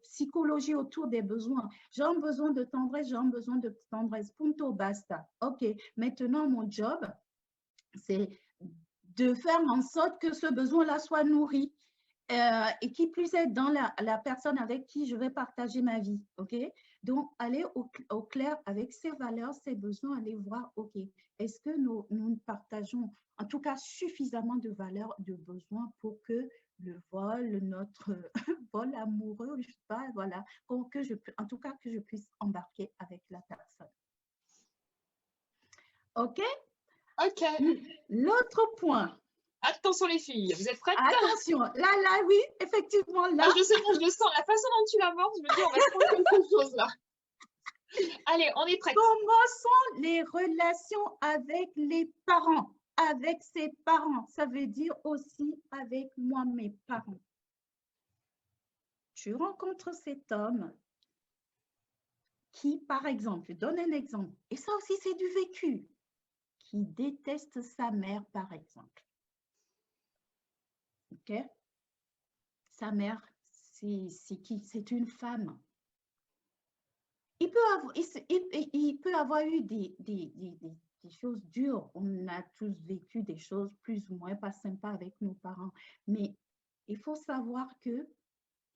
psychologie autour des besoins. J'ai un besoin de tendresse, j'ai un besoin de tendresse. Punto, basta. Ok, maintenant, mon job, c'est de faire en sorte que ce besoin-là soit nourri. Et qui plus est dans la personne avec qui je vais partager ma vie, ok? Donc, aller au clair avec ses valeurs, ses besoins, aller voir, ok, est-ce que nous partageons en tout cas suffisamment de valeurs, de besoins pour que le vol, notre vol amoureux, je sais pas, voilà, en tout cas que je puisse embarquer avec la personne. Ok?
Ok.
L'autre point.
Attention les filles, vous êtes prêtes?
Attention, là, oui, effectivement, là.
Ah, je sais, moi, je le sens. La façon dont tu l'abordes, je me dis, on va se prendre quelque chose là. Allez, on est prêtes.
Comment sont les relations avec les parents? Avec ses parents, ça veut dire aussi avec moi, mes parents. Tu rencontres cet homme qui, par exemple, je donne un exemple, et ça aussi c'est du vécu, qui déteste sa mère, par exemple. Ok? Sa mère, c'est qui? C'est une femme. Il peut avoir eu des choses dures. On a tous vécu des choses plus ou moins pas sympas avec nos parents. Mais il faut savoir que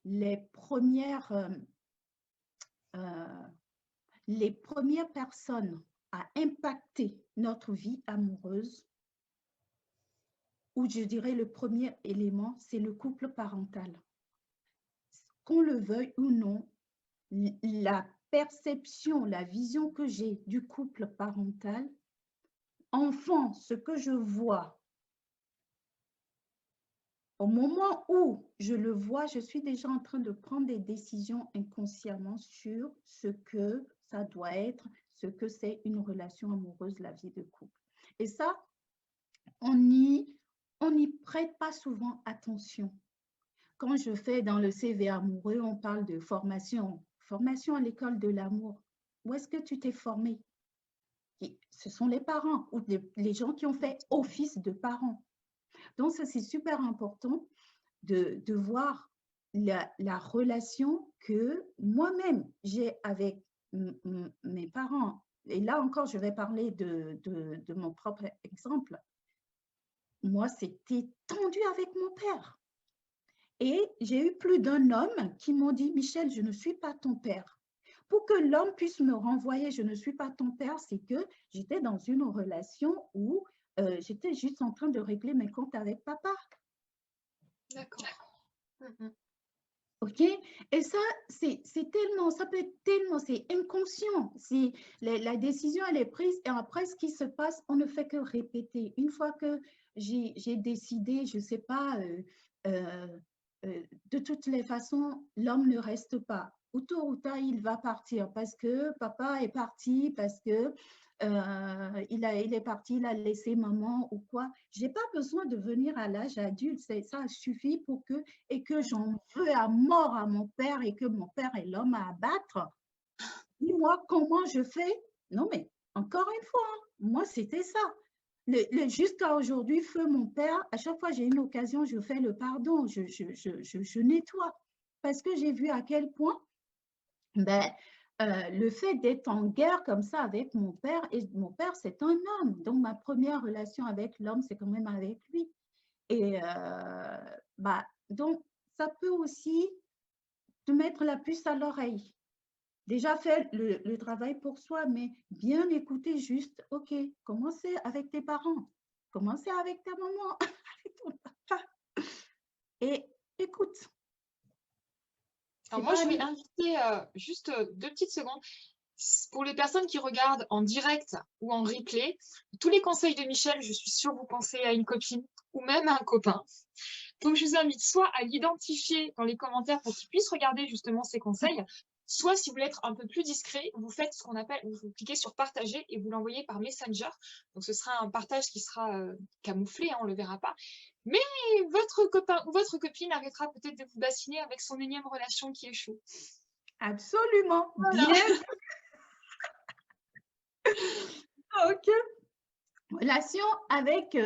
les premières personnes à impacter notre vie amoureuse, ou je dirais le premier élément, c'est le couple parental. Qu'on le veuille ou non, la perception, la vision que j'ai du couple parental, enfant, ce que je vois, au moment où je le vois, je suis déjà en train de prendre des décisions inconsciemment sur ce que ça doit être, ce que c'est une relation amoureuse, la vie de couple. Et ça, on n'y prête pas souvent attention. Quand je fais dans le CV amoureux, on parle de formation. Formation à l'école de l'amour. Où est-ce que tu t'es formé? Ce sont les parents ou les gens qui ont fait office de parents. Donc, ça, c'est super important de voir la relation que moi-même j'ai avec mes parents. Et là encore, je vais parler de mon propre exemple. Moi, c'était tendu avec mon père. Et j'ai eu plus d'un homme qui m'ont dit, Michel, je ne suis pas ton père. Pour que l'homme puisse me renvoyer, je ne suis pas ton père, c'est que j'étais dans une relation où j'étais juste en train de régler mes comptes avec papa.
D'accord.
OK? Et ça, c'est tellement, ça peut être tellement, c'est inconscient. Si la décision, elle est prise et après, ce qui se passe, on ne fait que répéter. Une fois que j'ai décidé, je ne sais pas, de toutes les façons, l'homme ne reste pas. Ou tôt ou tard, il va partir parce que papa est parti, parce que il est parti, il a laissé maman ou quoi. Je n'ai pas besoin de venir à l'âge adulte, ça suffit pour que, et que j'en veux à mort à mon père et que mon père est l'homme à abattre. Dis-moi comment je fais. Non, mais encore une fois, moi, c'était ça. Jusqu'à aujourd'hui, feu mon père, à chaque fois que j'ai une occasion, je fais le pardon, je nettoie. Parce que j'ai vu à quel point ben, le fait d'être en guerre comme ça avec mon père, et mon père, c'est un homme. Donc, ma première relation avec l'homme, c'est quand même avec lui. Et donc, ça peut aussi te mettre la puce à l'oreille. Déjà fait le travail pour soi, mais bien écouter juste, OK, commencez avec tes parents, commencez avec ta maman, avec ton papa. Et écoute.
Alors moi, je vais inviter juste 2 petites secondes. Pour les personnes qui regardent en direct ou en replay, tous les conseils de Michel, je suis sûre vous pensez à une copine ou même à un copain. Donc, je vous invite soit à l'identifier dans les commentaires pour qu'il puisse regarder justement ces conseils, soit si vous voulez être un peu plus discret, vous faites ce qu'on appelle, vous cliquez sur partager et vous l'envoyez par Messenger. Donc, ce sera un partage qui sera camouflé, hein, on ne le verra pas. Mais votre copain ou votre copine arrêtera peut-être de vous bassiner avec son énième relation qui échoue.
Absolument. Voilà. Bien. OK. Relation avec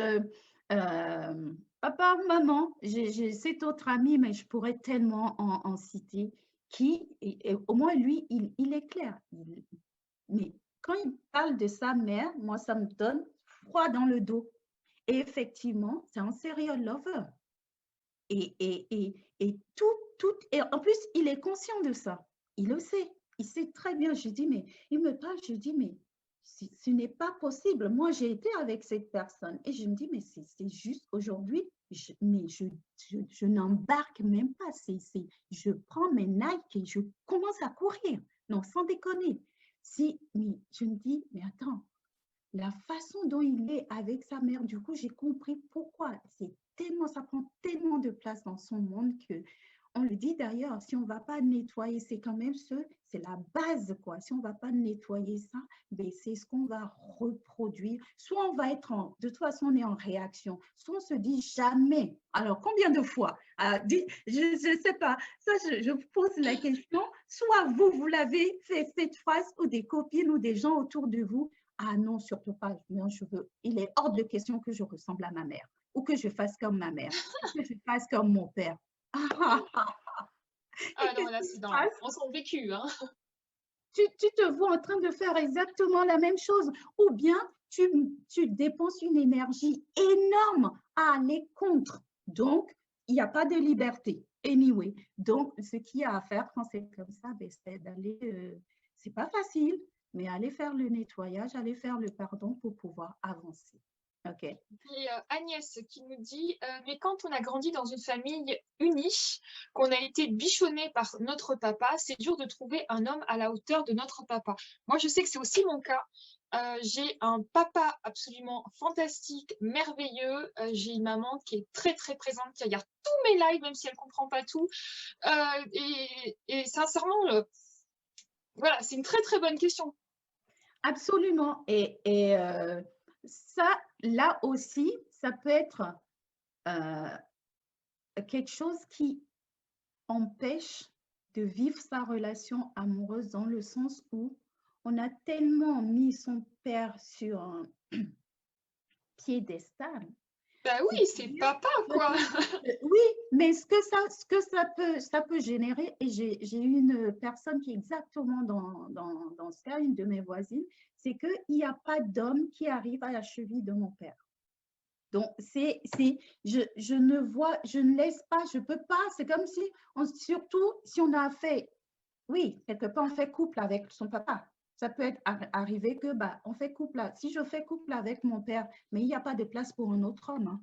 papa ou maman. J'ai cet autre ami, mais je pourrais tellement en citer, qui, et au moins lui, il est clair. Mais quand il parle de sa mère, moi, ça me donne froid dans le dos. Et effectivement, c'est un serial lover. Et tout, et en plus, il est conscient de ça. Il le sait. Il sait très bien. Je dis, mais il me parle, je dis, mais ce n'est pas possible. Moi, j'ai été avec cette personne et je me dis, mais c'est juste aujourd'hui, mais je n'embarque même pas. Je prends mes Nike et je commence à courir. Non, sans déconner. Mais je me dis, mais attends, la façon dont il est avec sa mère, du coup, j'ai compris pourquoi. Ça prend tellement de place dans son monde que on le dit d'ailleurs, si on ne va pas nettoyer, c'est quand même c'est la base, quoi. Si on ne va pas nettoyer ça, ben c'est ce qu'on va reproduire. Soit on va être de toute façon, on est en réaction, soit on se dit jamais. Alors, combien de fois? Je ne sais pas. Ça, je vous pose la question. Soit vous l'avez fait cette phrase ou des copines ou des gens autour de vous. Ah non, surtout pas. Il est hors de question que je ressemble à ma mère ou que je fasse comme ma mère, ou que je fasse comme mon père.
Ah non, là, c'est dans son vécu. Hein.
tu te vois en train de faire exactement la même chose. Ou bien, tu dépenses une énergie énorme à aller contre. Donc, il n'y a pas de liberté. Anyway, donc, ce qu'il y a à faire quand c'est comme ça, ben, c'est d'aller, c'est pas facile, mais aller faire le nettoyage, aller faire le pardon pour pouvoir avancer. OK.
Et Agnès qui nous dit mais quand on a grandi dans une famille unie, qu'on a été bichonné par notre papa, c'est dur de trouver un homme à la hauteur de notre papa. Moi, je sais que c'est aussi mon cas. J'ai un papa absolument fantastique, merveilleux. J'ai une maman qui est très très présente, qui regarde tous mes lives, même si elle comprend pas tout. Et sincèrement, voilà, c'est une très très bonne question.
Absolument. Et ça, là aussi, ça peut être quelque chose qui empêche de vivre sa relation amoureuse dans le sens où on a tellement mis son père sur un piédestal.
Bah oui, c'est papa, quoi.
Oui, mais ce que ça peut générer, et j'ai une personne qui est exactement dans ce cas, une de mes voisines, c'est qu'il n'y a pas d'homme qui arrive à la cheville de mon père. Donc, je ne laisse pas, je ne peux pas, c'est comme si, surtout si on a fait, oui, quelque part, on fait couple avec son papa. Ça peut être arrivé que, bah, on fait couple, si je fais couple avec mon père, mais il n'y a pas de place pour un autre homme, hein,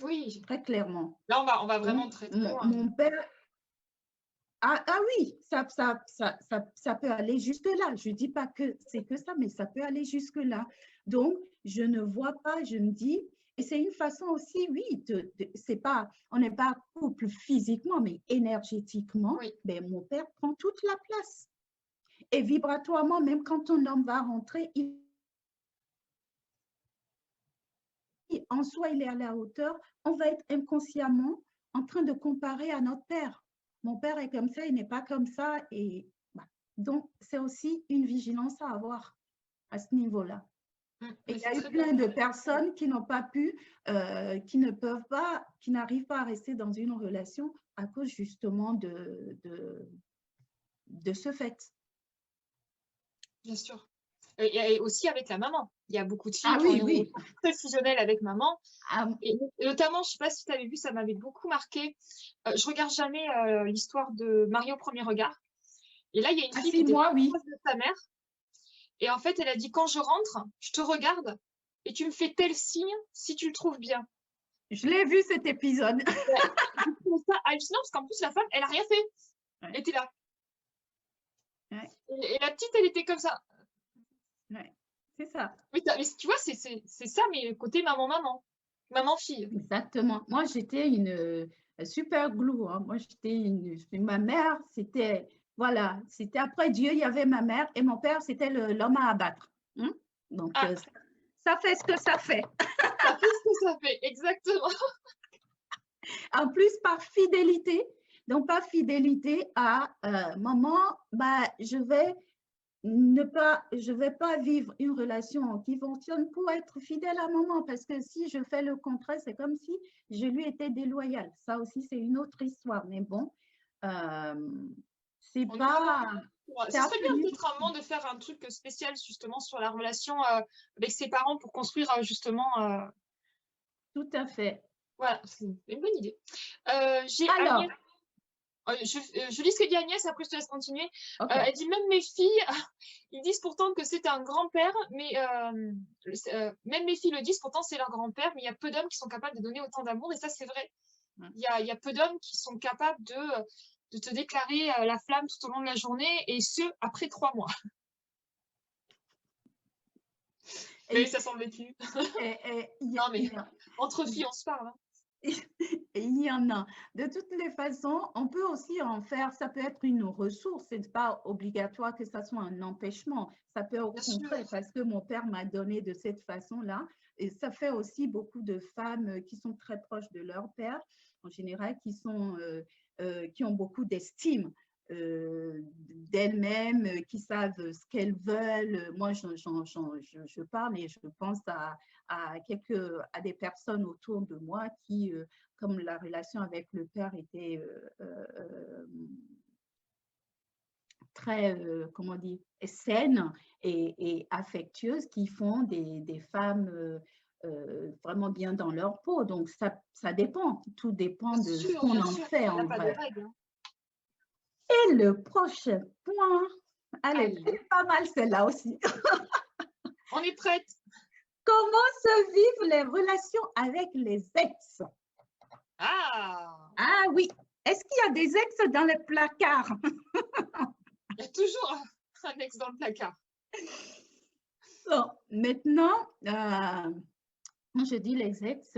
Oui.
très clairement.
Là, on va vraiment
Donc,
très loin.
mon père, oui, ça peut aller jusque-là. Je ne dis pas que c'est que ça, mais ça peut aller jusque-là. Donc, je ne vois pas, je me dis, et c'est une façon aussi, oui, c'est pas, on n'est pas couple physiquement, mais énergétiquement,
Oui.
ben, mon père prend toute la place. Et vibratoirement, même quand ton homme va rentrer, en soi, il est à la hauteur, on va être inconsciemment en train de comparer à notre père. Mon père est comme ça, il n'est pas comme ça. Et bah, donc, c'est aussi une vigilance à avoir à ce niveau-là. Et il y a eu plein de personnes qui n'ont pas pu, qui ne peuvent pas, qui n'arrivent pas à rester dans une relation à cause justement de ce fait.
Bien sûr. Et aussi avec la maman. Il y a beaucoup de filles qui ont une relation très fusionnelle avec maman. Et notamment, je ne sais pas si tu avais vu, ça m'avait beaucoup marqué. Je regarde jamais l'histoire de Marie au premier regard. Et là, il y a une fille qui était proche de sa mère. Et en fait, elle a dit, quand je rentre, je te regarde et tu me fais tel signe si tu le trouves bien.
Je l'ai vu cet épisode.
Je trouve ça hallucinant parce qu'en plus, la femme, elle n'a rien fait. Elle était là.
Ouais.
Et la petite, elle était comme ça.
Ouais, c'est ça.
Mais tu vois, c'est ça, mais côté maman-maman. Maman-fille.
Exactement. Moi, j'étais une super glue. Hein. Moi, ma mère, c'était, voilà, c'était après Dieu, il y avait ma mère et mon père, c'était l'homme à abattre. Hein? Donc, ça fait ce que ça fait.
Ça fait ce que ça fait, exactement.
En plus, par fidélité, donc par fidélité à maman, bah, je vais pas vivre une relation qui fonctionne pour être fidèle à maman, parce que si je fais le contraire, c'est comme si je lui étais déloyale. Ça aussi, c'est une autre histoire. Mais bon, c'est pas...
Ce serait bien peut-être un moment de faire un truc spécial justement sur la relation avec ses parents pour construire justement...
Tout à fait.
Voilà, c'est une bonne idée. Alors... je lis ce que dit Agnès, après je te laisse continuer. Okay. Elle dit même mes filles, ils disent pourtant que c'est un grand-père, mais même mes filles le disent, pourtant c'est leur grand-père, mais il y a peu d'hommes qui sont capables de donner autant d'amour, et ça c'est vrai. Il y a peu d'hommes qui sont capables de te déclarer la flamme tout au long de la journée, et ce, après 3 mois. Mais ça semblait plus. Non mais, entre filles, on se parle. Hein.
Et il y en a. De toutes les façons, on peut aussi en faire, ça peut être une ressource, ce n'est pas obligatoire que ça soit un empêchement. Ça peut au contraire, parce que mon père m'a donné de cette façon-là. Et ça fait aussi beaucoup de femmes qui sont très proches de leur père, en général, qui ont beaucoup d'estime d'elles-mêmes, qui savent ce qu'elles veulent. Moi, je parle et je pense à des personnes autour de moi qui, comme la relation avec le père était très, comment dire, saines et affectueuses qui font des femmes vraiment bien dans leur peau. Donc, ça dépend. Tout dépend de ce qu'on
bien
en
sûr,
fait
il n'y a
en
pas de
vrai.
règle. Hein.
Et le prochain point, allez,
Allez,
c'est pas mal celle-là aussi.
on est prête.
Comment se vivent les relations avec les ex?
Ah,
Ah oui, est-ce qu'il y a des ex dans le placard?
il y a toujours un ex dans le placard.
Bon, maintenant, quand je dis les ex,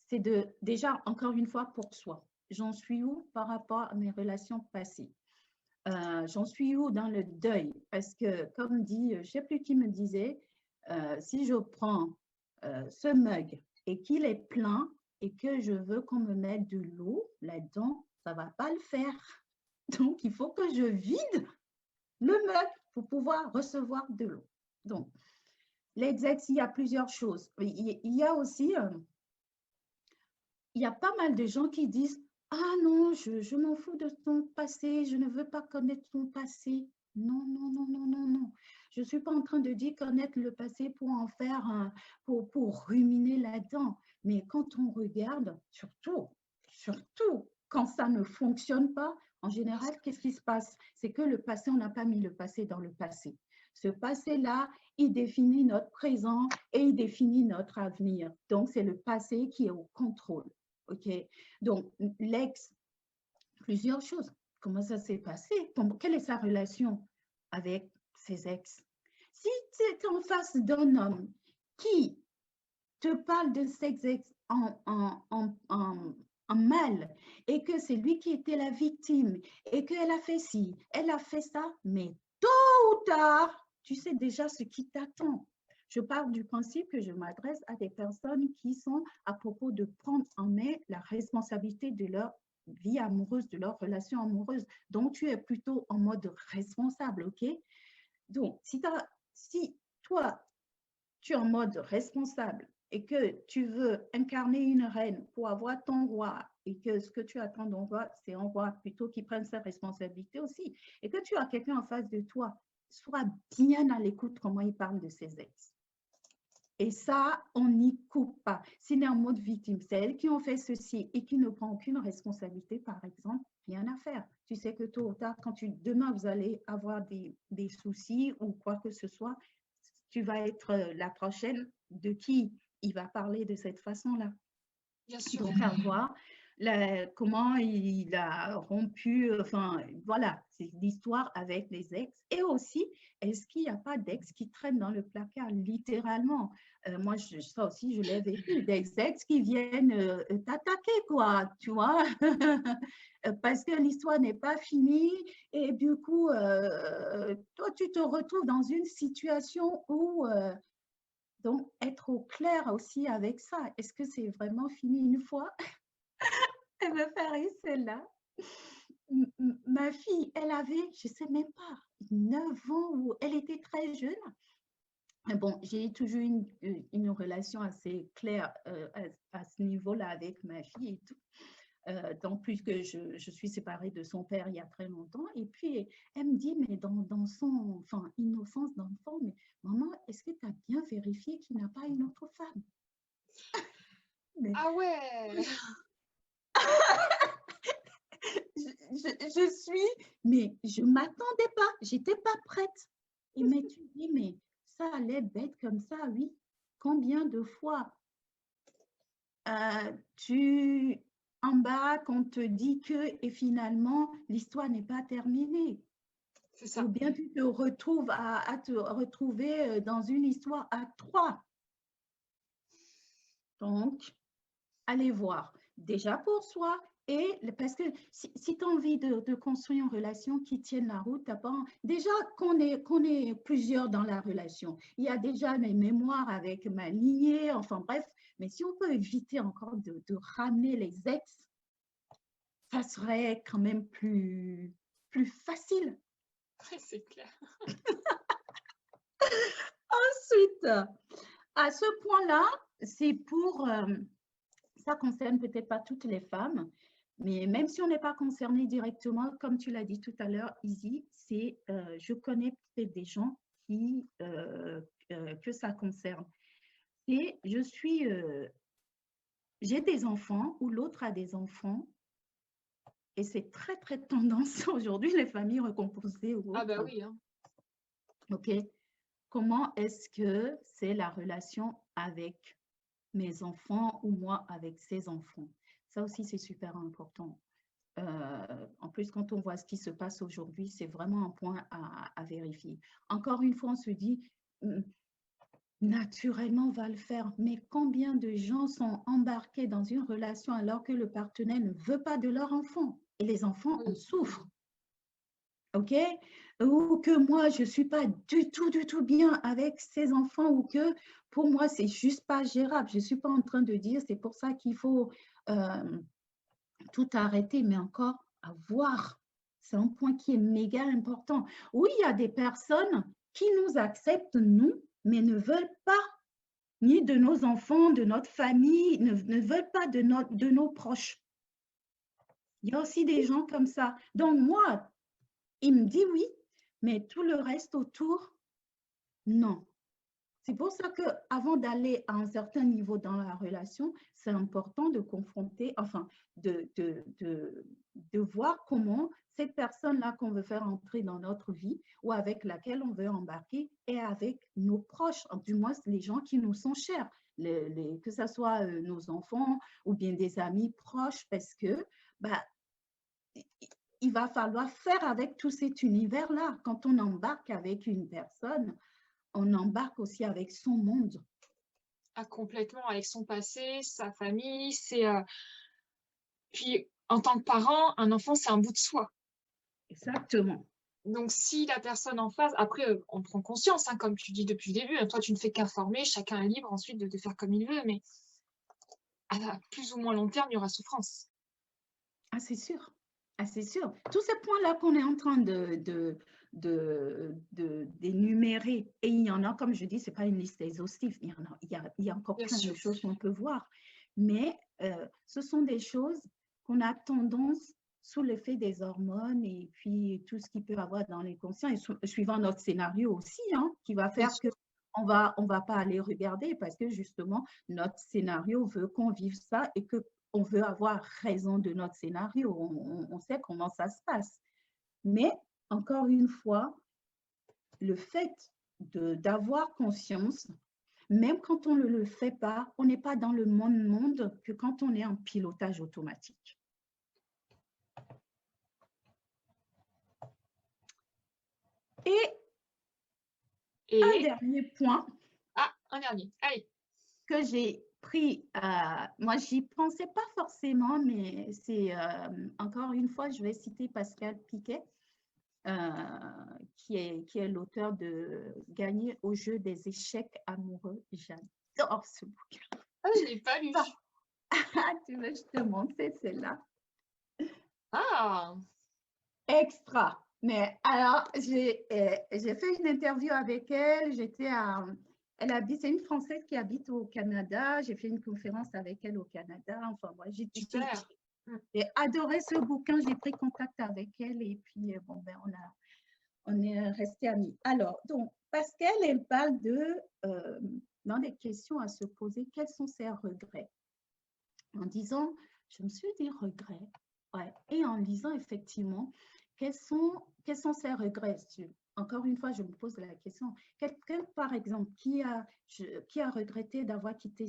c'est déjà, encore une fois, pour soi. J'en suis où par rapport à mes relations passées? J'en suis où dans le deuil? Parce que, comme dit, je ne sais plus qui me disait, si je prends ce mug et qu'il est plein et que je veux qu'on me mette de l'eau là-dedans, ça ne va pas le faire. Donc, il faut que je vide le mug pour pouvoir recevoir de l'eau. Donc, les ex, il y a plusieurs choses. Il y a aussi, il y a pas mal de gens qui disent « Ah non, je m'en fous de ton passé, je ne veux pas connaître ton passé. » Non, non, non, non, non, non. Je ne suis pas en train de dire connaître le passé pour en faire, pour ruminer là-dedans. Mais quand on regarde, surtout quand ça ne fonctionne pas, en général, qu'est-ce qui se passe? C'est que le passé, on n'a pas mis le passé dans le passé. Ce passé-là, il définit notre présent et il définit notre avenir. Donc, c'est le passé qui est au contrôle. OK? Donc, l'ex, plusieurs choses. Comment ça s'est passé? Quelle est sa relation avec ses ex? Si tu es en face d'un homme qui te parle de ses ex en mal et que c'est lui qui était la victime et qu'elle a fait ci, elle a fait ça, mais tôt ou tard, tu sais déjà ce qui t'attend. Je parle du principe que je m'adresse à des personnes qui sont à propos de prendre en main la responsabilité de leur vie amoureuse, de leur relation amoureuse. Donc, tu es plutôt en mode responsable, OK? Donc, si toi, tu es en mode responsable et que tu veux incarner une reine pour avoir ton roi et que ce que tu attends d'un roi, c'est un roi plutôt qui prenne sa responsabilité aussi et que tu as quelqu'un en face de toi, sois bien à l'écoute comment il parle de ses ex. Et ça, on n'y coupe pas. S'il est en mode victime, c'est elles qui ont fait ceci et qui ne prend aucune responsabilité, par exemple, rien à faire. Tu sais que tôt ou tard, demain, vous allez avoir des soucis ou quoi que ce soit, tu vas être la prochaine de qui il va parler de cette façon-là.
Bien sûr.
Donc, à voir comment il a rompu, enfin, voilà, c'est l'histoire avec les ex. Et aussi, est-ce qu'il n'y a pas d'ex qui traînent dans le placard, littéralement? Moi, ça aussi, je l'ai vécu, des ex qui viennent t'attaquer, quoi, tu vois, parce que l'histoire n'est pas finie. Et du coup, toi, tu te retrouves dans une situation où donc, être au clair aussi avec ça. Est-ce que c'est vraiment fini une fois? Elle me fait rire celle-là. Ma fille, elle avait, je ne sais même pas, 9 ans ou elle était très jeune. Mais bon, j'ai toujours une relation assez claire à ce niveau-là avec ma fille et tout. Donc, puisque je suis séparée de son père il y a très longtemps. Et puis, elle me dit, mais dans son innocence d'enfant, mais maman, est-ce que tu as bien vérifié qu'il n'a pas une autre femme? Mais
Ah ouais.
je suis, mais je ne m'attendais pas, j'étais pas prête. Et mais tu dis, mais ça allait bête comme ça, oui. Combien de fois tu embarques, on te dit que, et finalement, l'histoire n'est pas terminée.
C'est ça.
Ou bien tu te retrouves à te retrouver dans une histoire à 3. Donc, allez voir. Déjà pour soi, et parce que si tu as envie de construire une relation qui tienne la route, déjà qu'on est plusieurs dans la relation, il y a déjà mes mémoires avec ma lignée, enfin bref, mais si on peut éviter encore de ramener les ex, ça serait quand même plus facile.
Oui, c'est clair.
Ensuite, à ce point-là, c'est pour, ça concerne peut-être pas toutes les femmes, Mais même si on n'est pas concerné directement, comme tu l'as dit tout à l'heure, Izzy, je connais peut-être des gens que ça concerne. Et j'ai des enfants ou l'autre a des enfants. Et c'est très, très tendance aujourd'hui, les familles recomposées ou
Ah bah
autres.
oui, hein.
OK. Comment est-ce que c'est la relation avec mes enfants ou moi avec ses enfants? Ça aussi, c'est super important. En plus, quand on voit ce qui se passe aujourd'hui, c'est vraiment un point à vérifier. Encore une fois, on se dit, naturellement, on va le faire. Mais combien de gens sont embarqués dans une relation alors que le partenaire ne veut pas de leur enfant? Et les enfants en souffrent. OK? Ou que moi, je ne suis pas du tout bien avec ces enfants ou que pour moi, c'est juste pas gérable. Je ne suis pas en train de dire, c'est pour ça qu'il faut tout arrêter, mais encore à voir. C'est un point qui est méga important. Oui, il y a des personnes qui nous acceptent, nous, mais ne veulent pas ni de nos enfants, de notre famille, ne veulent pas de nos proches. Il y a aussi des gens comme ça. Donc moi, il me dit oui, mais tout le reste autour, non. C'est pour ça qu'avant d'aller à un certain niveau dans la relation, c'est important de confronter, enfin, de voir comment cette personne-là qu'on veut faire entrer dans notre vie ou avec laquelle on veut embarquer est avec nos proches, du moins les gens qui nous sont chers, que ce soit nos enfants ou bien des amis proches, parce que bah, il va falloir faire avec tout cet univers-là. Quand on embarque avec une personne, on embarque aussi avec son monde.
Ah, complètement, avec son passé, sa famille, Puis, en tant que parent, un enfant, c'est un bout de soi.
Exactement.
Donc, si la personne en face, après, on prend conscience, hein, comme tu dis depuis le début, toi, tu ne fais qu'informer, chacun est libre ensuite de faire comme il veut, mais à plus ou moins long terme, il y aura souffrance.
Ah, c'est sûr. Ah, c'est sûr. Tous ces points-là qu'on est en train d'énumérer, et il y en a, comme je dis, ce n'est pas une liste exhaustive, il y a encore
Bien
plein de
sûr.
choses qu'on peut voir. Mais ce sont des choses qu'on a tendance, sous l'effet des hormones et puis tout ce qu'il peut avoir dans les conscients, et suivant notre scénario aussi, hein, qui va
Bien
faire que
sûr.
on va pas aller regarder parce que justement, notre scénario veut qu'on vive ça et que on veut avoir raison de notre scénario. On sait comment ça se passe. Mais encore une fois, le fait d'avoir conscience, même quand on ne le fait pas, on n'est pas dans le même monde que quand on est en pilotage automatique. Et un dernier point.
Ah, un dernier. Allez.
Que j'ai pris, moi, j'y pensais pas forcément, mais c'est encore une fois, je vais citer Pascal Piquet, qui est l'auteur de Gagner au jeu des échecs amoureux. J'adore ce bouquin.
Ah, je ne l'ai pas lu.
Tu veux, je te montre, c'est celle-là.
Ah!
Extra. Mais alors, j'ai fait une interview avec elle. C'est une Française qui habite au Canada. J'ai fait une conférence avec elle au Canada. Enfin, moi, j'ai adoré ce bouquin. J'ai pris contact avec elle et puis, bon, ben, on est restés amis. Alors, donc, Pascal, elle parle dans des questions à se poser, quels sont ses regrets? En disant, je me suis dit regrets. Ouais. Et en lisant, effectivement, quels sont ses regrets? Encore une fois, je me pose la question. Quelqu'un, par exemple, qui a regretté d'avoir quitté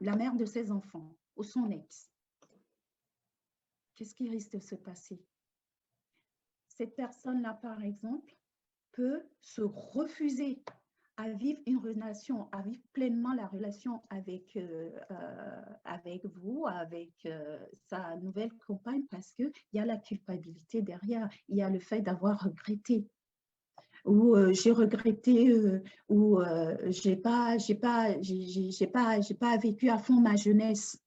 la mère de ses enfants ou son ex? Qu'est-ce qui risque de se passer? Cette personne-là, par exemple, peut se refuser à vivre une relation, à vivre pleinement la relation avec vous, avec sa nouvelle compagne, parce qu'il y a la culpabilité derrière, il y a le fait d'avoir regretté, ou j'ai regretté, ou j'ai pas vécu à fond ma jeunesse.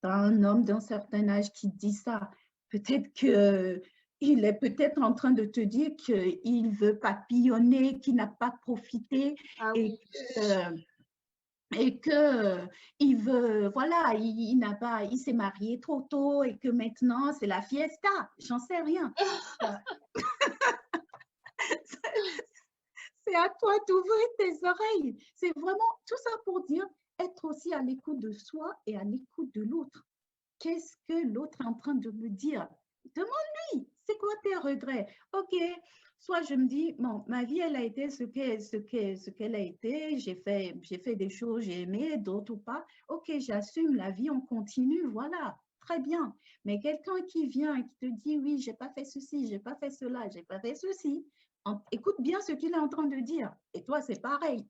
Un homme d'un certain âge qui dit ça, peut-être que il est peut-être en train de te dire qu'il veut papillonner, qu'il n'a pas profité.
Ah
Et
oui.
et que il veut, voilà, il n'a pas, il s'est marié trop tôt et que maintenant c'est la fiesta, j'en sais rien. C'est à toi d'ouvrir tes oreilles. C'est vraiment tout ça pour dire être aussi à l'écoute de soi et à l'écoute de l'autre. Qu'est-ce que l'autre est en train de me dire? Demande-lui, c'est quoi tes regrets? Ok, soit je me dis, bon, ma vie, elle a été ce qu'elle a été, j'ai fait des choses, j'ai aimé, d'autres ou pas. Ok, j'assume la vie, on continue, voilà, très bien. Mais quelqu'un qui vient et qui te dit, oui, j'ai pas fait ceci, j'ai pas fait cela, j'ai pas fait ceci, écoute bien ce qu'il est en train de dire. Et toi, c'est pareil.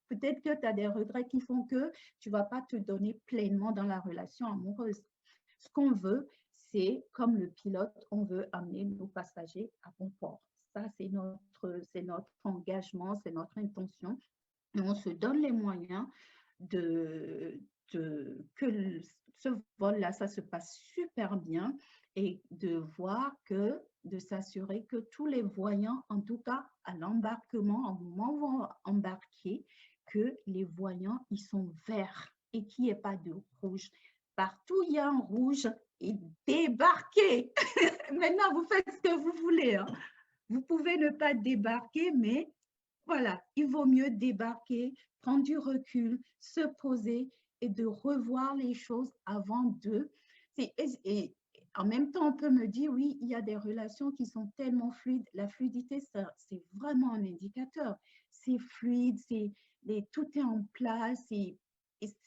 Peut-être que tu as des regrets qui font que tu ne vas pas te donner pleinement dans la relation amoureuse. Ce qu'on veut, c'est comme le pilote, on veut amener nos passagers à bon port. Ça, c'est notre engagement, c'est notre intention. Et on se donne les moyens que ce vol-là, ça se passe super bien et de s'assurer que tous les voyants, en tout cas à l'embarquement, au moment où on va embarquer, que les voyants, ils sont verts et qu'il n'y ait pas de rouge. Partout, il y a un rouge et débarquez. Maintenant, vous faites ce que vous voulez. Hein. Vous pouvez ne pas débarquer, mais voilà, il vaut mieux débarquer, prendre du recul, se poser et de revoir les choses avant de. Et en même temps, on peut me dire, oui, il y a des relations qui sont tellement fluides. La fluidité, c'est vraiment un indicateur. C'est fluide, tout est en place. Et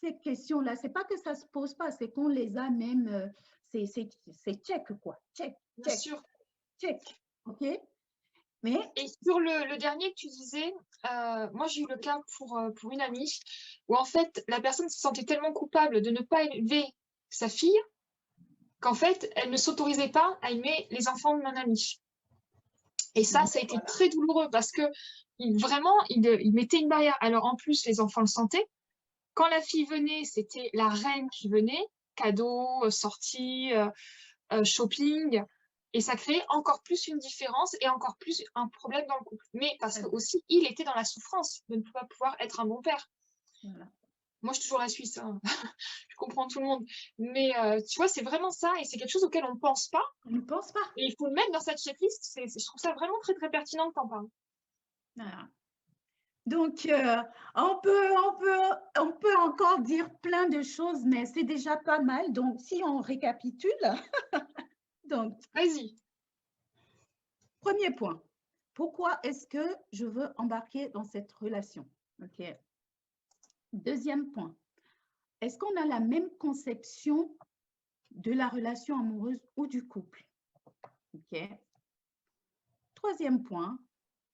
ces questions-là, c'est pas que ça se pose pas, c'est qu'on les a même, c'est check, quoi. Check,
Bien
check,
sûr.
check. OK? Mais
Et sur le dernier que tu disais, moi j'ai eu le cas pour une amie où en fait la personne se sentait tellement coupable de ne pas élever sa fille qu'en fait elle ne s'autorisait pas à aimer les enfants de mon amie. Et ça a été très douloureux parce que vraiment il mettait une barrière. Alors en plus les enfants le sentaient. Quand la fille venait, c'était la reine qui venait, cadeaux, sorties, shopping. Et ça créait encore plus une différence et encore plus un problème dans le couple. Mais parce que aussi, il était dans la souffrance de ne pas pouvoir être un bon père.
voilà.
Moi, je suis toujours la Suisse, hein. Je comprends tout le monde. Mais tu vois, c'est vraiment ça et c'est quelque chose auquel on ne pense pas.
On ne pense pas.
Et il faut le mettre dans cette checklist. Je trouve ça vraiment très, très pertinent que tu en parles.
Voilà. Donc, on peut encore dire plein de choses, mais c'est déjà pas mal. Donc, si on récapitule, donc,
Vas-y.
premier point, pourquoi est-ce que je veux embarquer dans cette relation? OK. Deuxième point, est-ce qu'on a la même conception de la relation amoureuse ou du couple? OK. Troisième point,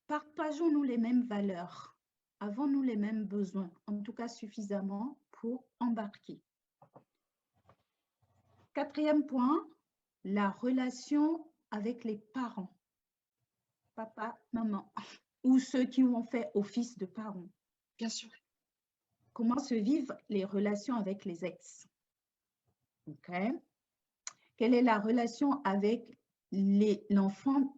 partageons-nous les mêmes valeurs? Avons-nous les mêmes besoins, en tout cas suffisamment pour embarquer? Quatrième point, la relation avec les parents, papa, maman, ou ceux qui ont fait office de parents.
Bien sûr.
Comment se vivent les relations avec les ex? Okay. Quelle est la relation avec l'enfant,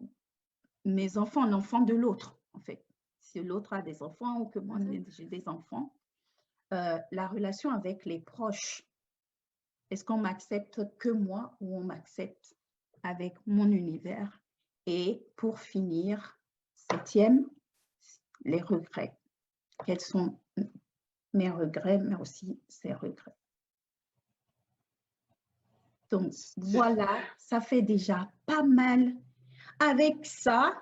mes enfants, l'enfant de l'autre, en fait? Si l'autre a des enfants ou que moi j'ai des enfants. La relation avec les proches. Est-ce qu'on m'accepte que moi ou on m'accepte avec mon univers? Et pour finir, septième, les regrets. Quels sont mes regrets, mais aussi ses regrets? Donc, voilà, ça fait déjà pas mal avec ça.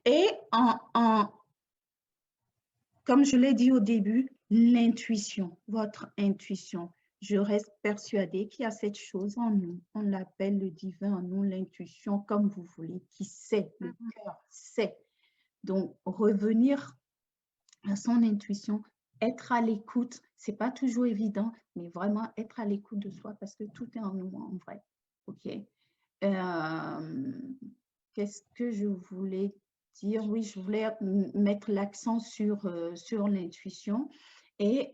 Et comme je l'ai dit au début, l'intuition, votre intuition. Je reste persuadée qu'il y a cette chose en nous. On l'appelle le divin en nous, l'intuition, comme vous voulez, qui sait, le cœur sait. Donc, revenir à son intuition, être à l'écoute, c'est pas toujours évident, mais vraiment être à l'écoute de soi parce que tout est en nous en vrai. OK? Qu'est-ce que je voulais dire? Oui, je voulais mettre l'accent sur l'intuition et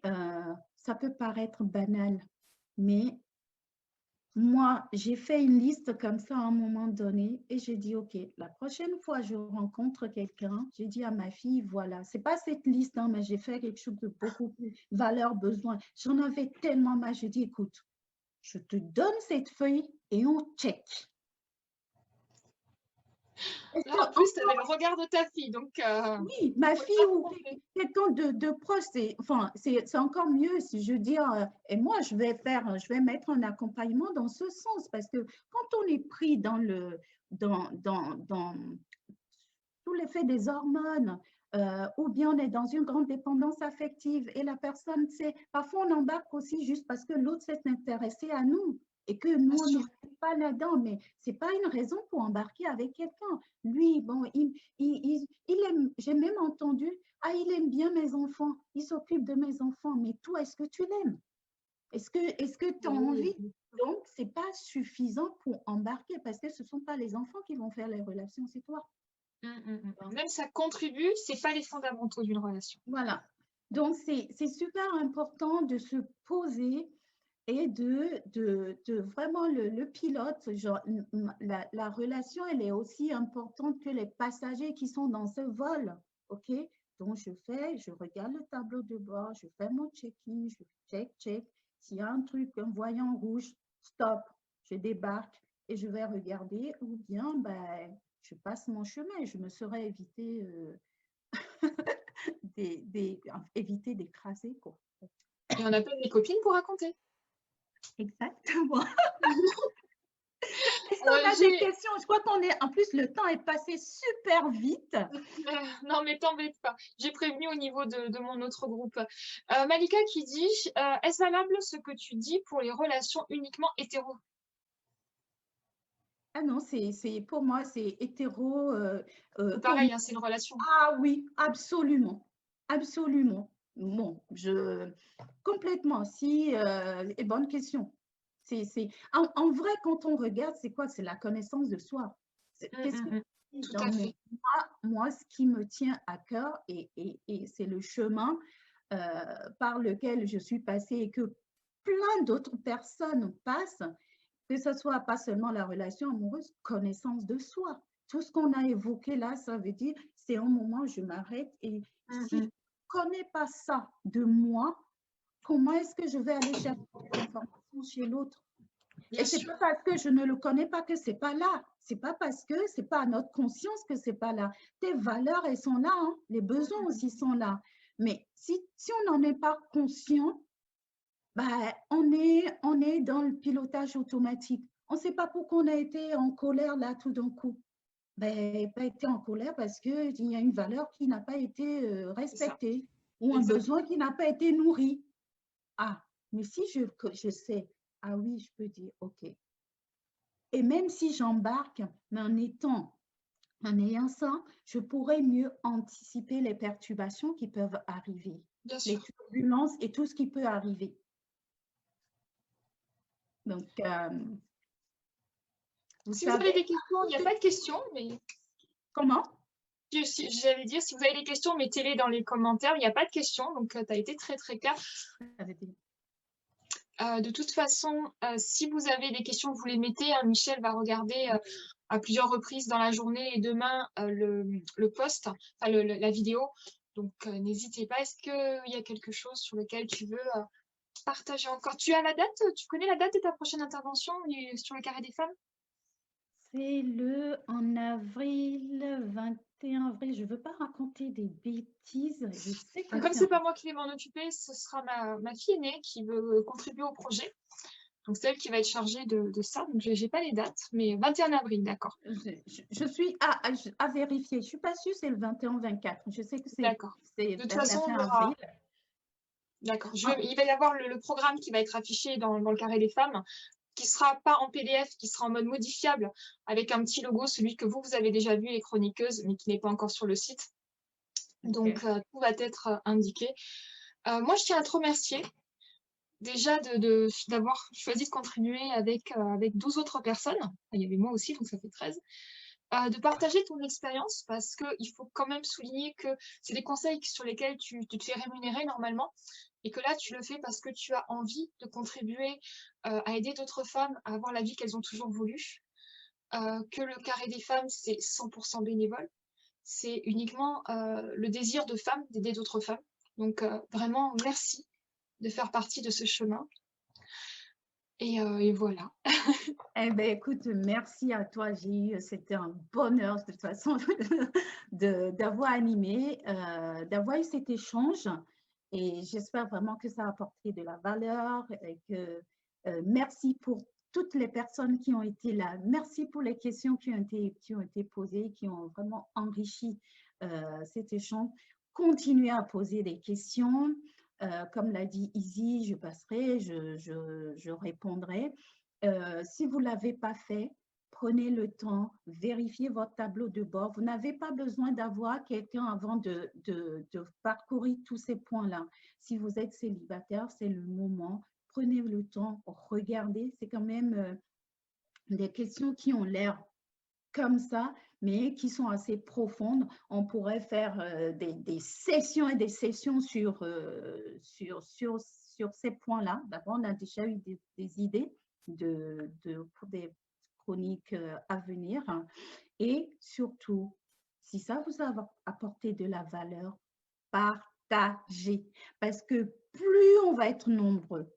ça peut paraître banal, mais Moi, j'ai fait une liste comme ça à un moment donné et j'ai dit, OK, la prochaine fois je rencontre quelqu'un, j'ai dit à ma fille, voilà, c'est pas cette liste, hein, mais j'ai fait quelque chose de beaucoup plus valeur, besoin. J'en avais tellement mal, je dis, écoute, je te donne cette feuille et on check. Est-ce
Là,
que
en plus, tu avais le regard de ta fille, donc
oui, ma
faut
fille
pas te
ou
tromper.
quelqu'un de proche, c'est encore mieux si je veux dire, et moi je vais mettre un accompagnement dans ce sens parce que quand on est pris dans tout l'effet des hormones, ou bien on est dans une grande dépendance affective et la personne, c'est parfois on embarque aussi juste parce que l'autre s'est intéressé à nous et que
Bien
nous, on
sûr.
n'est pas là-dedans, mais ce n'est pas une raison pour embarquer avec quelqu'un. Lui, bon, il aime, j'ai même entendu, ah, il aime bien mes enfants, il s'occupe de mes enfants, mais toi, est-ce que tu l'aimes? Est-ce que tu as envie? Donc, ce n'est pas suffisant pour embarquer parce que ce ne sont pas les enfants qui vont faire les relations, c'est toi.
Même ça contribue, c'est pas les fondamentaux d'une relation.
Voilà. Donc, c'est super important de se poser et de vraiment le pilote. Genre, la relation, elle est aussi importante que les passagers qui sont dans ce vol. OK? Donc, je regarde le tableau de bord, je fais mon check-in, je check. S'il y a un truc, un voyant rouge, stop, je débarque et je vais regarder ou bien ben, je passe mon chemin. Je me serais évité éviter d'écraser, quoi.
Et on appelle les copines pour raconter.
Exactement. Est-ce qu'on a des
J'ai
questions? Je crois qu'on est, en plus, le temps est passé super vite.
non, mais t'embête pas. J'ai prévenu au niveau de mon autre groupe. Malika qui dit, est-ce valable ce que tu dis pour les relations uniquement hétéro?
Ah non, pour moi, c'est hétéro.
C'est
Comme,
pareil, hein, c'est une relation.
ah oui, absolument. Absolument. Bon, complètement. Si, et bonne question. En vrai, quand on regarde, c'est quoi? C'est la connaissance de soi. Qu'est-ce que
Tout
dans
à fait.
moi, ce qui me tient à cœur, et c'est le chemin par lequel je suis passée et que plein d'autres personnes passent, que ce soit pas seulement la relation amoureuse, connaissance de soi. Tout ce qu'on a évoqué là, ça veut dire, c'est un moment où je m'arrête et si je ne connais pas ça de moi, comment est-ce que je vais aller chercher des informations chez l'autre?
Bien
Et c'est
sûr.
pas parce que je ne le connais pas que c'est pas là. C'est pas parce que c'est pas à notre conscience que c'est pas là. Tes valeurs, elles sont là, hein. Les besoins aussi sont là. Mais si on n'en est pas conscient, bah, on est dans le pilotage automatique. On ne sait pas pourquoi on a été en colère là tout d'un coup. Ben, pas été en colère parce qu'il y a une valeur qui n'a pas été
C'est ça.
respectée ou un
Exact.
besoin qui n'a pas été nourri. Ah, mais si je sais, ah oui, je peux dire, OK. Et même si j'embarque, mais en ayant ça, je pourrais mieux anticiper les perturbations qui peuvent arriver,
Bien
les
sûr.
turbulences et tout ce qui peut arriver. Donc, vous
Si vous avez
savez,
des questions, il n'y a pas de questions, mais
comment?
j'allais dire, si vous avez des questions, mettez-les dans les commentaires. Il n'y a pas de questions, donc tu as été très très clair. De toute façon, si vous avez des questions, vous les mettez. Hein, Michel va regarder à plusieurs reprises dans la journée et demain le post, enfin la vidéo. Donc n'hésitez pas. Est-ce qu'il y a quelque chose sur lequel tu veux partager encore? Tu as la date? Tu connais la date de ta prochaine intervention sur le carré des femmes?
C'est en avril, 21 avril. Je ne veux pas raconter des bêtises. Je sais que
Comme
c'est
c'est pas moi qui vais m'en occuper, ce sera ma fille aînée qui veut contribuer au projet. Donc c'est elle qui va être chargée de ça. Donc j'ai pas les dates, mais 21 avril, d'accord.
je suis à vérifier. Je ne suis pas sûre, c'est le 21-24. Je sais que c'est
D'accord.
le
De toute façon,
21
il y aura.
avril.
D'accord.
Ah,
Il va y avoir le programme qui va être affiché dans le carré des femmes, qui sera pas en PDF, qui sera en mode modifiable, avec un petit logo, celui que vous avez déjà vu, les chroniqueuses, mais qui n'est pas encore sur le site. Donc tout va être indiqué. Moi, je tiens à te remercier déjà d'avoir choisi de contribuer avec 12 autres personnes. Il y avait moi aussi, donc ça fait 13. de partager ton expérience parce qu'il faut quand même souligner que c'est des conseils sur lesquels tu te fais rémunérer normalement et que là, tu le fais parce que tu as envie de contribuer à aider d'autres femmes à avoir la vie qu'elles ont toujours voulu, que le carré des femmes, c'est 100% bénévole. C'est uniquement le désir de femmes d'aider d'autres femmes. Donc, vraiment, merci de faire partie de ce chemin. Et voilà.
Eh bien, écoute, merci à toi, J. C'était un bonheur de toute façon d'avoir animé, d'avoir eu cet échange. Et j'espère vraiment que ça a apporté de la valeur et que merci pour toutes les personnes qui ont été là. Merci pour les questions qui ont été posées, qui ont vraiment enrichi cet échange. Continuez à poser des questions. Comme l'a dit Izzy, je passerai, je répondrai. Si vous ne l'avez pas fait, prenez le temps, vérifiez votre tableau de bord. Vous n'avez pas besoin d'avoir quelqu'un avant de parcourir tous ces points-là. Si vous êtes célibataire, c'est le moment. Prenez le temps, regardez. C'est quand même des questions qui ont l'air comme ça, mais qui sont assez profondes. On pourrait faire des sessions et des sessions sur ces points-là. D'abord, on a déjà eu des idées pour des chroniques à venir. Et surtout, si ça vous a apporté de la valeur, partagez. Parce que plus on va être nombreux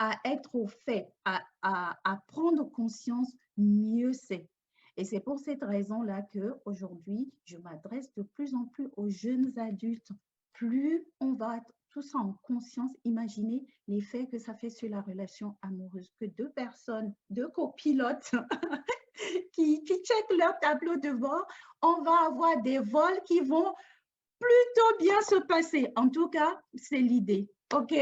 à être au fait, à prendre conscience, mieux c'est. Et c'est pour cette raison-là qu'aujourd'hui, je m'adresse de plus en plus aux jeunes adultes. Plus on va être tout ça en conscience, imaginez l'effet que ça fait sur la relation amoureuse, que deux personnes, deux copilotes qui checkent leur tableau de bord, on va avoir des vols qui vont plutôt bien se passer. En tout cas, c'est l'idée. OK?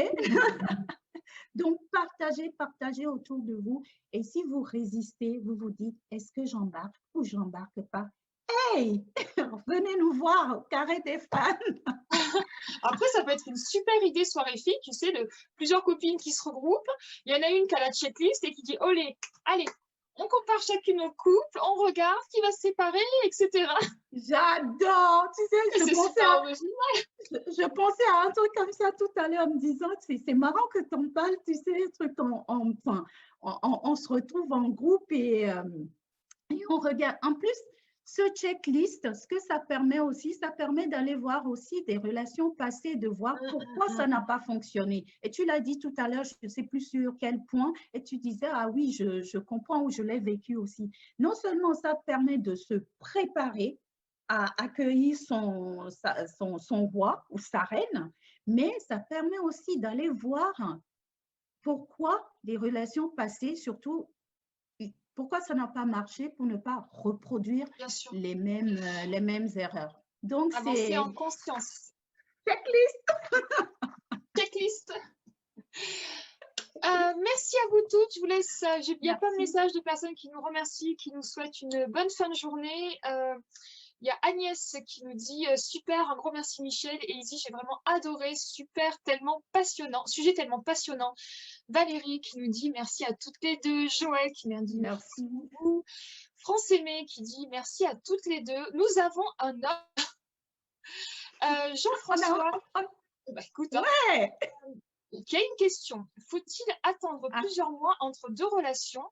Donc, partagez autour de vous. Et si vous résistez, vous vous dites, est-ce que j'embarque ou j'embarque pas? Hey, venez nous voir au Carré des Fans.
Après, ça peut être une super idée soirée fille, tu sais, de plusieurs copines qui se regroupent. Il y en a une qui a la checklist et qui dit, olé, allez, on compare chacune nos couples, on regarde qui va se séparer, etc.
J'adore. Tu sais, je pensais à un truc comme ça tout à l'heure en me disant, c'est marrant que tu en parles, tu sais, truc on se retrouve en groupe et on regarde. En plus, ce checklist, ce que ça permet aussi, ça permet d'aller voir aussi des relations passées, de voir pourquoi ça n'a pas fonctionné. Et tu l'as dit tout à l'heure, je ne sais plus sur quel point, et tu disais, ah oui, je comprends ou je l'ai vécu aussi. Non seulement ça permet de se préparer à accueillir son roi ou sa reine, mais ça permet aussi d'aller voir pourquoi les relations passées, surtout pourquoi ça n'a pas marché pour ne pas reproduire les mêmes erreurs. Donc,
avancer en conscience.
Checklist.
Checklist. Merci à vous toutes. Je vous laisse. Il y a plein de messages de personnes qui nous remercient, qui nous souhaitent une bonne fin de journée. Il y a Agnès qui nous dit super, un gros merci Michel et Izzy, j'ai vraiment adoré, super, tellement passionnant, sujet tellement passionnant. Valérie qui nous dit merci à toutes les deux, Joël qui nous dit merci beaucoup, France Aimée qui dit merci à toutes les deux. Nous avons un homme. Jean-François, bah, écoute,
ouais.
Il y a une question. Faut-il attendre plusieurs mois entre deux relations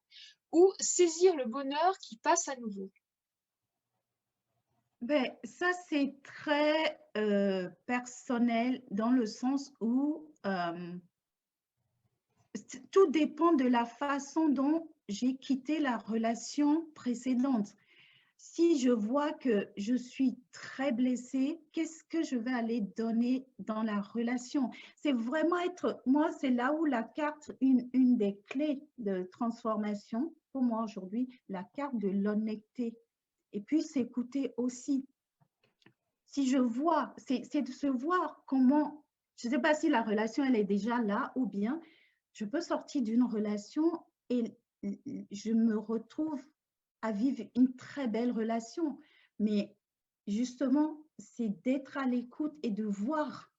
ou saisir le bonheur qui passe à nouveau?
Ben, ça, c'est très personnel dans le sens où tout dépend de la façon dont j'ai quitté la relation précédente. Si je vois que je suis très blessée, qu'est-ce que je vais aller donner dans la relation? C'est vraiment moi, c'est là où la carte, une des clés de transformation, pour moi aujourd'hui, la carte de l'honnêteté. Et puis, s'écouter aussi. Si je vois, c'est de se voir comment, je ne sais pas si la relation, elle est déjà là ou bien je peux sortir d'une relation et je me retrouve à vivre une très belle relation. Mais justement, c'est d'être à l'écoute et de voir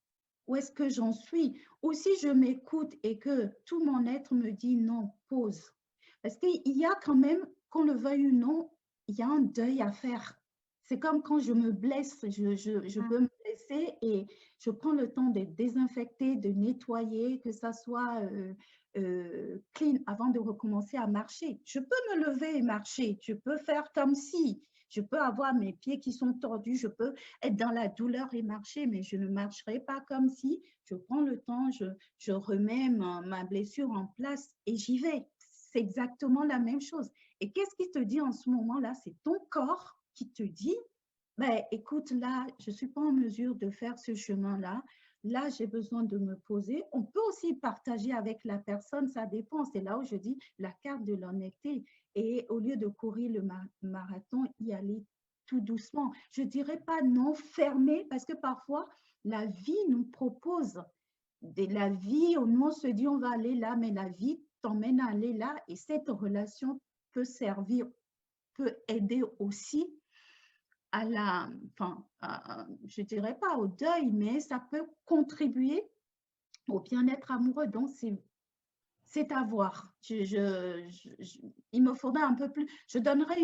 où est-ce que j'en suis. Ou si je m'écoute et que tout mon être me dit non, pause. Parce qu'il y a quand même, qu'on le veuille ou non, il y a un deuil à faire. C'est comme quand je me blesse, je peux me blesser et je prends le temps de désinfecter, de nettoyer, que ça soit clean avant de recommencer à marcher. Je peux me lever et marcher, je peux faire comme si, je peux avoir mes pieds qui sont tordus, je peux être dans la douleur et marcher, mais je ne marcherai pas comme si. Je prends le temps, je remets ma blessure en place et j'y vais. C'est exactement la même chose. Et qu'est-ce qui te dit en ce moment-là? C'est ton corps qui te dit, ben, écoute, là, je ne suis pas en mesure de faire ce chemin-là. Là, j'ai besoin de me poser. On peut aussi partager avec la personne, ça dépend. C'est là où je dis la carte de l'honnêteté. Et au lieu de courir le marathon, y aller tout doucement. Je ne dirais pas non fermé, parce que parfois, la vie nous propose de la vie, nous on se dit on va aller là, mais la vie t'emmène à aller là et cette relation peut servir, peut aider aussi à la, enfin, je dirais pas au deuil, mais ça peut contribuer au bien-être amoureux. Donc, c'est à voir. Il me faudrait un peu plus. Je donnerai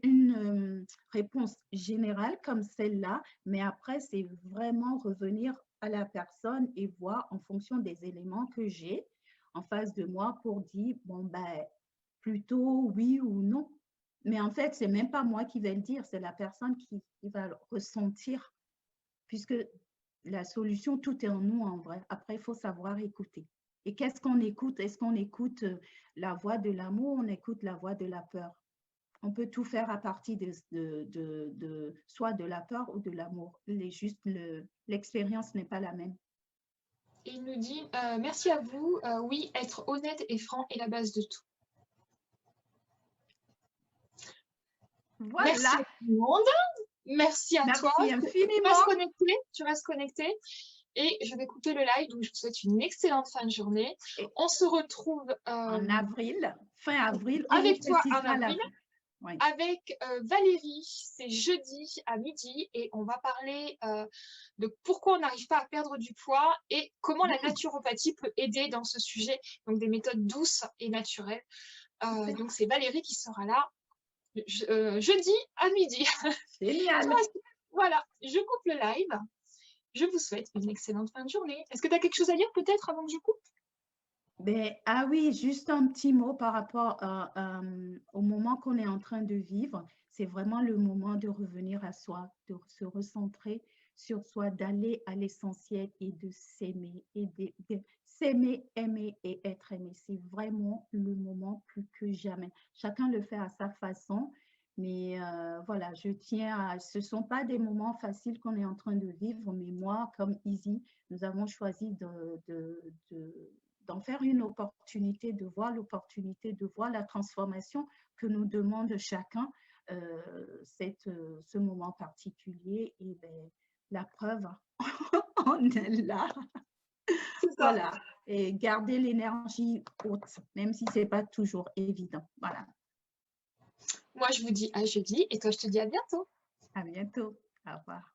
une réponse générale comme celle-là, mais après, c'est vraiment revenir à la personne et voir en fonction des éléments que j'ai en face de moi pour dire, bon, ben, plutôt oui ou non. Mais en fait, c'est même pas moi qui vais le dire, c'est la personne qui va le ressentir, puisque la solution, tout est en nous en vrai. Après, il faut savoir écouter. Et qu'est-ce qu'on écoute? Est-ce qu'on écoute la voix de l'amour ou on écoute la voix de la peur? On peut tout faire à partir soit de la peur ou de l'amour. L'expérience n'est pas la même.
Et il nous dit merci à vous. Oui, être honnête et franc est la base de tout.
Voilà.
Merci à tout le monde. Merci à toi.
Merci infiniment.
Tu restes connecté. Et je vais couper le live. Donc, je vous souhaite une excellente fin de journée. On se retrouve
en avril, fin avril.
Avec toi en avril.
Oui.
Avec Valérie, c'est jeudi à midi et on va parler de pourquoi on n'arrive pas à perdre du poids et comment la naturopathie peut aider dans ce sujet, donc des méthodes douces et naturelles. Donc c'est Valérie qui sera là jeudi à midi.
Génial.
Voilà, je coupe le live. Je vous souhaite une excellente fin de journée. Est-ce que tu as quelque chose à dire peut-être avant que je coupe?
Ben, ah oui, juste un petit mot par rapport au moment qu'on est en train de vivre. C'est vraiment le moment de revenir à soi, de se recentrer sur soi, d'aller à l'essentiel et de s'aimer, et de s'aimer, aimer et être aimé. C'est vraiment le moment plus que jamais. Chacun le fait à sa façon, mais voilà, je tiens à... Ce ne sont pas des moments faciles qu'on est en train de vivre, mais moi, comme Izzy, nous avons choisi d'en faire une opportunité, de voir l'opportunité, de voir la transformation que nous demande chacun ce moment particulier. Et ben, la preuve, on est là. Voilà. Et garder l'énergie haute, même si ce n'est pas toujours évident. Voilà.
Moi, je vous dis à jeudi et toi, je te dis à bientôt.
À bientôt. Au revoir.